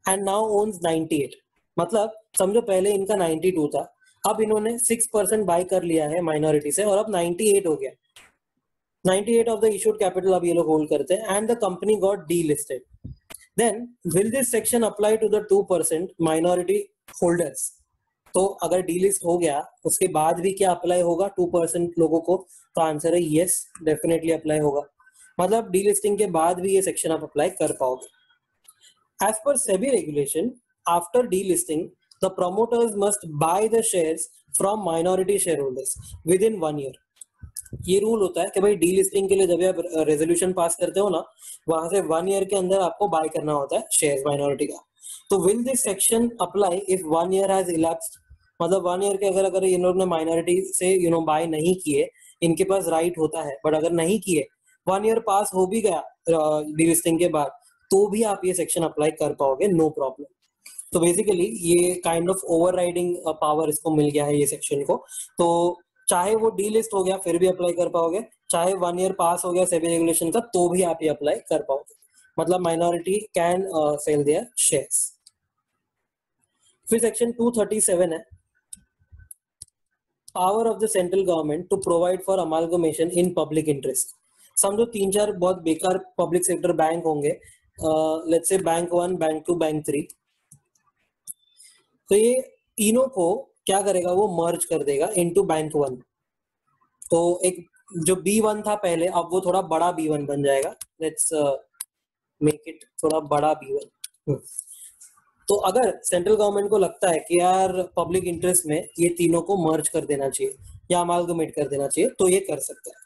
and now owns 98, मतलब समझो पहले इनका 92 था, अब इन्होंने 6% बाय कर लिया है माइनॉरिटी से और अब 98 हो गया। 98 ऑफ द इशूड कैपिटल अब ये लोग होल्ड करते हैं, and the company got delisted. Then will this section apply to the 2% minority holders? तो अगर डीलिस्ट हो गया उसके बाद भी क्या अप्लाई होगा 2% लोगों को? तो आंसर है यस, डेफिनेटली अप्लाई होगा। मतलब डीलिस्टिंग के बाद भी ये सेक्शन आप अप्लाई कर पाओगे। As per SEBI regulation, after delisting, the promoters must buy the shares from minority shareholders within 1 year. ये रूल होता है कि भाई डीलिस्टिंग के लिए जब आप रेजोल्यूशन पास करते हो ना, वहां से 1 ईयर के अंदर आपको बाय करना होता है शेयर्स माइनॉरिटी का। तो will this section apply if 1 year has elapsed? मतलब 1 ईयर के अगर इन लोगों ने माइनॉरिटी से बाय नहीं किए, इनके पास राइट होता है, बट अगर नहीं किए, 1 ईयर पास हो भी गया डीलिस्टिंग के बाद, तो भी आप ये सेक्शन अप्लाई कर पाओगे, नो प्रॉब्लम। तो बेसिकली ये काइंड ऑफ ओवरराइडिंग पावर इसको मिल गया है ये सेक्शन को। तो चाहे वो डीलिस्ट हो गया फिर भी अप्लाई कर पाओगे, चाहे 1 ईयर पास हो गया सेबी रेगुलेशन का तो भी आप ये अप्लाई कर पाओगे। मतलब minority can sell their shares. फिर सेक्शन 237 है, power of the central government to provide for amalgamation in public interest. समझो 3-4 बहुत बेकार पब्लिक सेक्टर बैंक होंगे, let's say bank 1, bank 2, bank 3। तो ये तीनों को क्या करेगा, वो मर्ज कर देगा इनटू बैंक 1। तो एक जो B1 था पहले, अब वो थोड़ा बड़ा B1 बन जाएगा। लेट्स मेक इट थोड़ा बड़ा B1। तो अगर सेंट्रल गवर्नमेंट को लगता है कि यार पब्लिक इंटरेस्ट में ये तीनों को मर्ज कर देना चाहिए या अमालगमेट कर देना चाहिए, तो ये कर सकता है।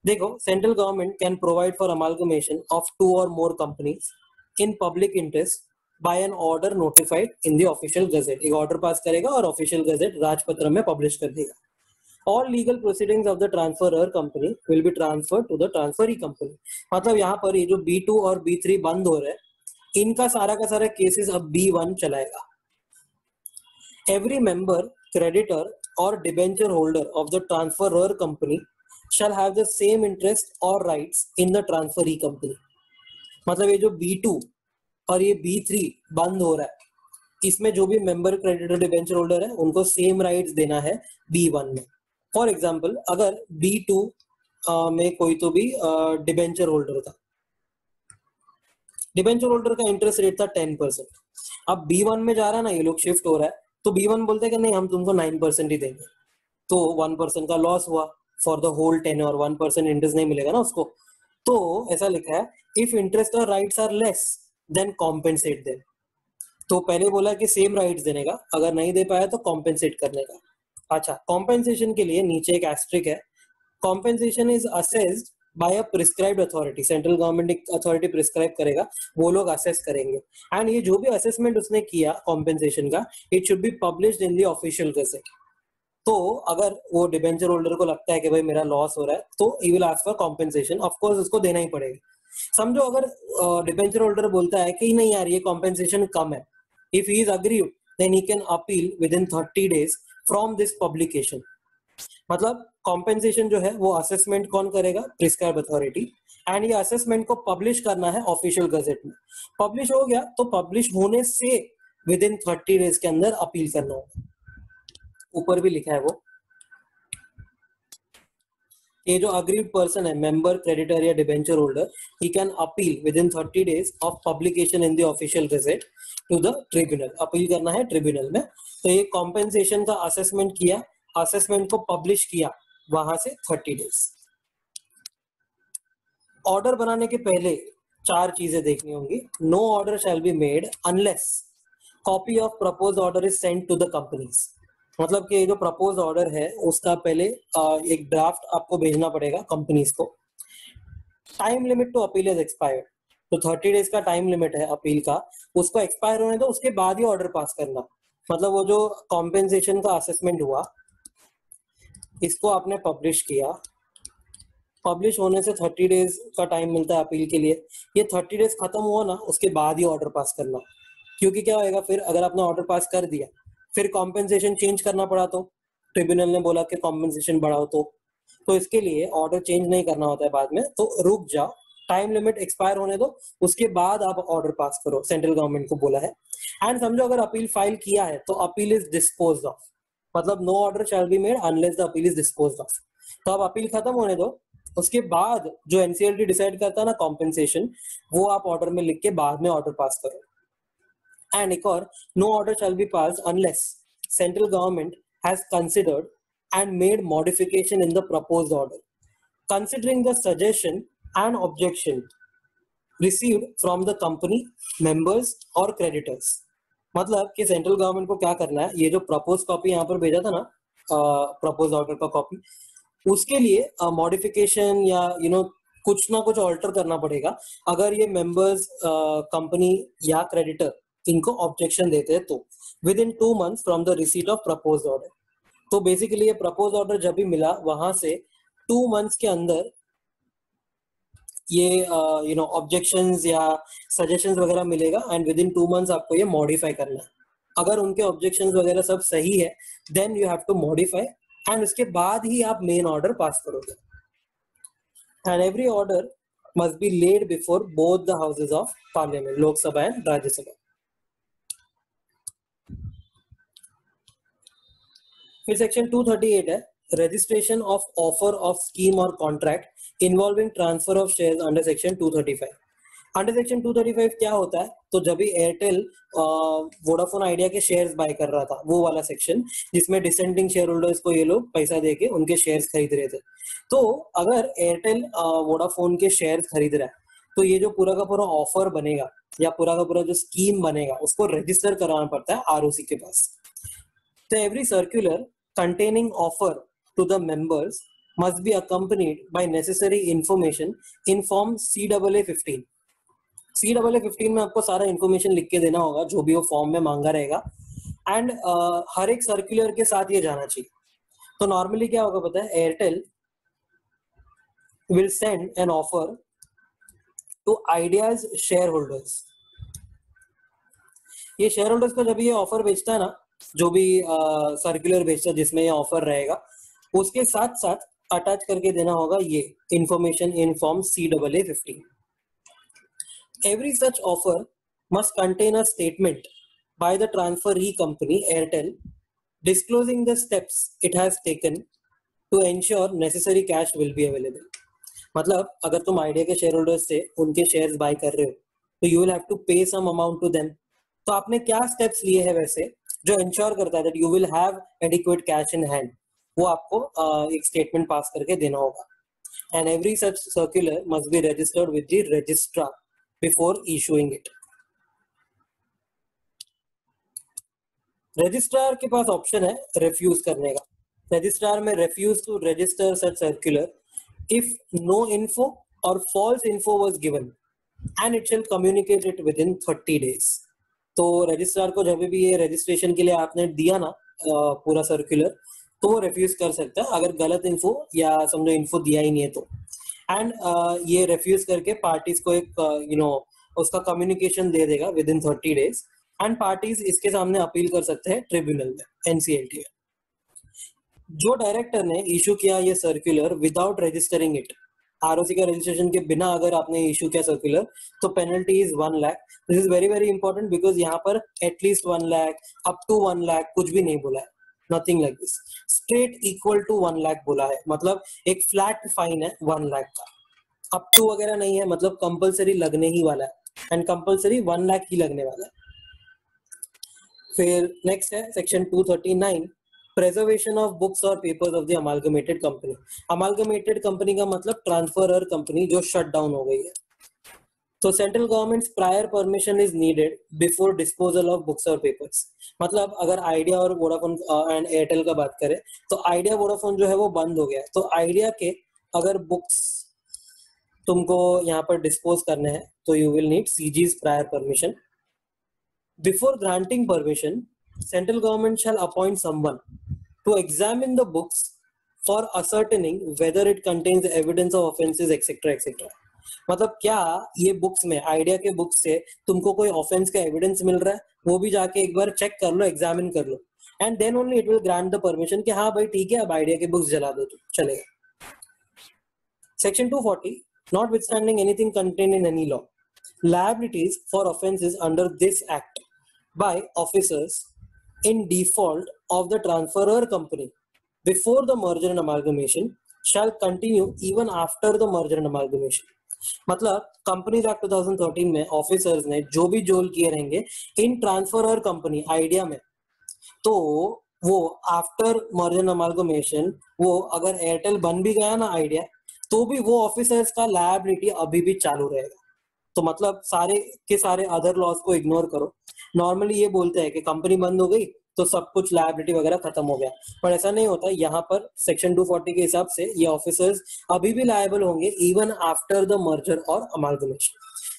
देखो, central government can provide for amalgamation of 2 और more companies in public interest by an order notified in the official gazette. एक ऑर्डर पास करेगा और ऑफिशियल गजेट राजपत्र में पब्लिश कर देगा। All legal proceedings of the transferor company will be transferred to the transferee company। मतलब यहाँ पर ये जो B2 और B3 बंद हो रहे हैं, इनका सारा का सारा केसेस अब B1 चलाएगा। Every member, creditor or debenture holder of the transferor company shall have the same interest or rights in the transferee company। मतलब ये जो B2 और ये B3 बंद हो रहा है, इसमें जो भी मेंबर, क्रेडिटर, डिबेंचर होल्डर है, उनको सेम राइट्स देना है B1 में। फॉर एग्जाम्पल, अगर B2 में कोई तो भी डिबेंचर होल्डर था, डिबेंचर होल्डर का इंटरेस्ट रेट था 10%। अब B1 में जा रहा है ना, ये लोग शिफ्ट हो रहा है, तो B1 बोलते हैं कि नहीं, हम तुमको 9% ही देंगे। तो 1% का लॉस हुआ फॉर द होल 10 और 1% इंटरेस्ट नहीं मिलेगा ना उसको। तो ऐसा लिखा है, इफ इंटरेस्ट और rights are less than compensate them. तो पहले बोला कि सेम राइट्स देने का, अगर नहीं दे पाया तो कॉम्पेंसेट करने का। अच्छा, कॉम्पेंसेशन के लिए नीचे एक एस्ट्रिक है, compensation is assessed by a prescribed authority. Central government एक अथॉरिटी प्रिस्क्राइब करेगा, वो लोग असेस करेंगे, एंड ये जो भी असेसमेंट उसने किया कॉम्पेंसेशन का, it should be published in the official gazette. तो अगर वो डिबेंचर होल्डर को लगता है कि भाई मेरा लॉस हो रहा है, तो he will ask for compensation. Of course उसको देना ही पड़ेगा। समझो अगर डिबेंचर होल्डर बोलता है कि नहीं यार ये कॉम्पेंसेशन कम है, if he is aggrieved then he can appeal within 30 days from this publication। मतलब कॉम्पेंसेशन जो है वो असेसमेंट कौन करेगा, प्रिस्क्राइब अथॉरिटी, एंड ये असेसमेंट को पब्लिश करना है ऑफिशियल गजेट में। पब्लिश हो गया तो पब्लिश होने से विद इन 30 डेज के अंदर अपील करना होगा। ऊपर भी लिखा है वो, ये जो अग्रीड पर्सन है, मेंबर, क्रेडिटर या डिबेंचर होल्डर, ही can appeal within 30 days of publication in the official gazette to the tribunal. Appeal करना है ट्रिब्यूनल में। तो ये कॉम्पेंसेशन का असेसमेंट किया, असेसमेंट को पब्लिश किया, वहां से 30 डेज। ऑर्डर बनाने के पहले 4 चीजें देखनी होंगी। No order shall be made unless copy of propose order is sent to the companies. मतलब कि जो प्रपोज ऑर्डर है उसका पहले एक ड्राफ्ट आपको भेजना पड़ेगा कंपनीज को। Time limit to appeal is expired. तो 30 डेज का टाइम लिमिट है अपील का, उसको एक्सपायर होने दो, उसके बाद ही ऑर्डर पास करना। मतलब वो जो कॉम्पेंसेशन का असेसमेंट हुआ, इसको आपने पब्लिश किया, पब्लिश होने से 30 डेज का टाइम मिलता है अपील के लिए। ये 30 डेज खत्म हुआ ना, उसके बाद ही ऑर्डर पास करना। क्योंकि क्या होएगा फिर, अगर आपने ऑर्डर पास कर दिया, फिर कॉम्पेंसेशन चेंज करना पड़ा, तो ट्रिब्यूनल ने बोला कि कॉम्पेंसेशन बढ़ाओ, तो इसके लिए ऑर्डर चेंज नहीं करना होता है बाद में। तो रुक जाओ, टाइम लिमिट एक्सपायर होने दो, उसके बाद आप ऑर्डर पास करो, सेंट्रल गवर्नमेंट को बोला है। एंड समझो अगर अपील फाइल किया है तो अपील इज डिस्पोज्ड ऑफ। मतलब no order shall be made unless the appeal is disposed of. तो अब अपील खत्म होने दो, उसके बाद जो एनसीएलटी डिसाइड करता है ना कॉम्पेंसेशन, वो आप ऑर्डर में लिख के बाद में ऑर्डर पास करो। And एक और, no order shall be passed unless central government has considered and made modification in the proposed order, considering the suggestion and objection received from the company members और creditors. मतलब कि central government को क्या करना है, ये जो प्रपोज कॉपी यहाँ पर भेजा था ना, प्रपोज ऑर्डर का कॉपी, उसके लिए मॉडिफिकेशन या कुछ ना कुछ ऑल्टर करना पड़ेगा अगर ये मेंबर्स कंपनी या क्रेडिटर इनको ऑब्जेक्शन देते हैं तो with in 2 months from the receipt of propose order. तो बेसिकली ये प्रपोज ऑर्डर जब भी मिला वहां से 2 months के अंदर ये ऑब्जेक्शंस या सजेशंस वगैरह मिलेगा एंड विद इन 2 months आपको ये मॉडिफाई करना है। अगर उनके ऑब्जेक्शंस वगैरह सब सही है then you have to modify and उसके बाद ही आप मेन ऑर्डर पास करोगे। And every order must be laid before both the houses of parliament, Lok Sabha and Rajya Sabha. फिर सेक्शन 238 है registration of offer of scheme और contract involving transfer of shares under section 235। Under section 235 क्या होता है, तो जब भी एयरटेल वोडाफोन आइडिया के शेयर्स बाय कर रहा था, वो वाला सेक्शन जिसमें डिसेंडिंग शेयर होल्डर्स को ये लोग पैसा देके उनके शेयर्स खरीद रहे थे। तो अगर एयरटेल वोडाफोन के शेयर्स खरीद रहा है तो ये जो पूरा का पूरा ऑफर बनेगा या पूरा का पूरा जो स्कीम बनेगा उसको रजिस्टर कराना पड़ता है आरओसी के पास। So every circular containing offer to the members must be accompanied by necessary information in form CAA 15। CAA 15 में आपको सारा इंफॉर्मेशन लिख के देना होगा जो भी वो फॉर्म में मांगा रहेगा एंड हर एक सर्कुलर के साथ ये जाना चाहिए। तो नॉर्मली क्या होगा पता है, Airtel will send an offer to Idea's share holders. ये शेयर होल्डर्स को जब ये ऑफर बेचता है ना, जो भी सर्कुलर बेचता है जिसमें ये ऑफर रहेगा, उसके साथ साथ अटैच करके देना होगा ये information in form CAA 15। Every such offer must contain a statement by the transferee company Airtel disclosing the steps it has taken to ensure necessary cash will be available. मतलब अगर तुम आइडिया के share holders से उनके shares buy कर रहे हो तो यू विल हैव टू पे सम अमाउंट टू देम। तो आपने क्या स्टेप्स लिए हैं वैसे जो इंश्योर करता है that you will have adequate cash in hand, वो आपको एक स्टेटमेंट पास करके देना होगा। And every such circular must be registered with the registrar before issuing it. Registrar के पास ऑप्शन है रिफ्यूज करने का। Registrar may refuse to register such circular if no info or false info was given and it shall communicate it within 30 days। तो registrar को जब भी ये रजिस्ट्रेशन के लिए आपने दिया ना पूरा सर्कुलर, तो वो रिफ्यूज कर सकता है अगर गलत इन्फो या समझो इन्फो दिया ही नहीं है तो। एंड ये रिफ्यूज करके पार्टीज को एक उसका कम्युनिकेशन दे देगा with in 30 days and parties इसके सामने अपील कर सकते हैं ट्रिब्यूनल में, NCLT में। जो डायरेक्टर ने इशू किया ये circular without registering it, ROC का रजिस्ट्रेशन के बिना अगर आपने इशू किया सर्कुलर, तो penalty is 1 lakh. This is very very important because यहाँ पर at least 1 lakh up to 1 lakh कुछ भी नहीं बोला है, nothing like this, straight equal to 1 lakh बोला है। मतलब एक फ्लैट फाइन है 1 लाख का, अप टू वगैरह नहीं है, मतलब कंपलसरी लगने ही वाला है एंड कंपलसरी 1 लाख ही लगने वाला है। फिर नेक्स्ट है सेक्शन 239 प्रेजर्वेशन ऑफ बुक्स और papers of the amalgamated company. Amalgamated company का मतलब ट्रांसफरर कंपनी जो शट डाउन हो गई है। तो central government's prior permission is needed before disposal of books और पेपर्स। मतलब अगर आइडिया और वोडाफोन एंड एयरटेल का बात करें तो आइडिया वोडाफोन जो है वो बंद हो गया है, तो आइडिया के अगर बुक्स तुमको यहाँ पर डिस्पोज करने हैं तो you will need CG's prior permission. Before granting permission, central government shall appoint someone to examine the books for ascertaining whether it contains evidence of offences etc etc। मतलब क्या ये बुक्स में, आइडिया के books से तुमको कोई offence का evidence मिल रहा है, वो भी जाके एक बार चेक कर लो, एग्जामिन कर लो and then only it will grant the permission कि हाँ भाई ठीक है अब आइडिया के बुक्स जला दो तो चलेगा। Section 240 notwithstanding anything contained in any law, liabilities for offences under this act by officers in default of the transferor company before the merger and amalgamation shall continue even after the merger and amalgamation। मतलब companies act 2013 में officers ने जो भी जोल किए रहेंगे इन transferor company idea में, तो वो आफ्टर मर्जर एंड अमालगमेशन वो अगर एयरटेल बन भी गया ना आइडिया, तो भी वो ऑफिसर्स का लायबिलिटी अभी भी चालू रहेगा। तो मतलब सारे के सारे अदर लॉज को इग्नोर करो। नॉर्मली ये बोलते हैं कि कंपनी बंद हो गई तो सब कुछ लायबिलिटी वगैरह खत्म हो गया, पर ऐसा नहीं होता। यहाँ पर सेक्शन 240 के हिसाब से ये ऑफिसर्स अभी भी लायबल होंगे इवन आफ्टर द मर्जर और amalgamation.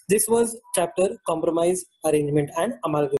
This was chapter compromise, arrangement and amalgamation.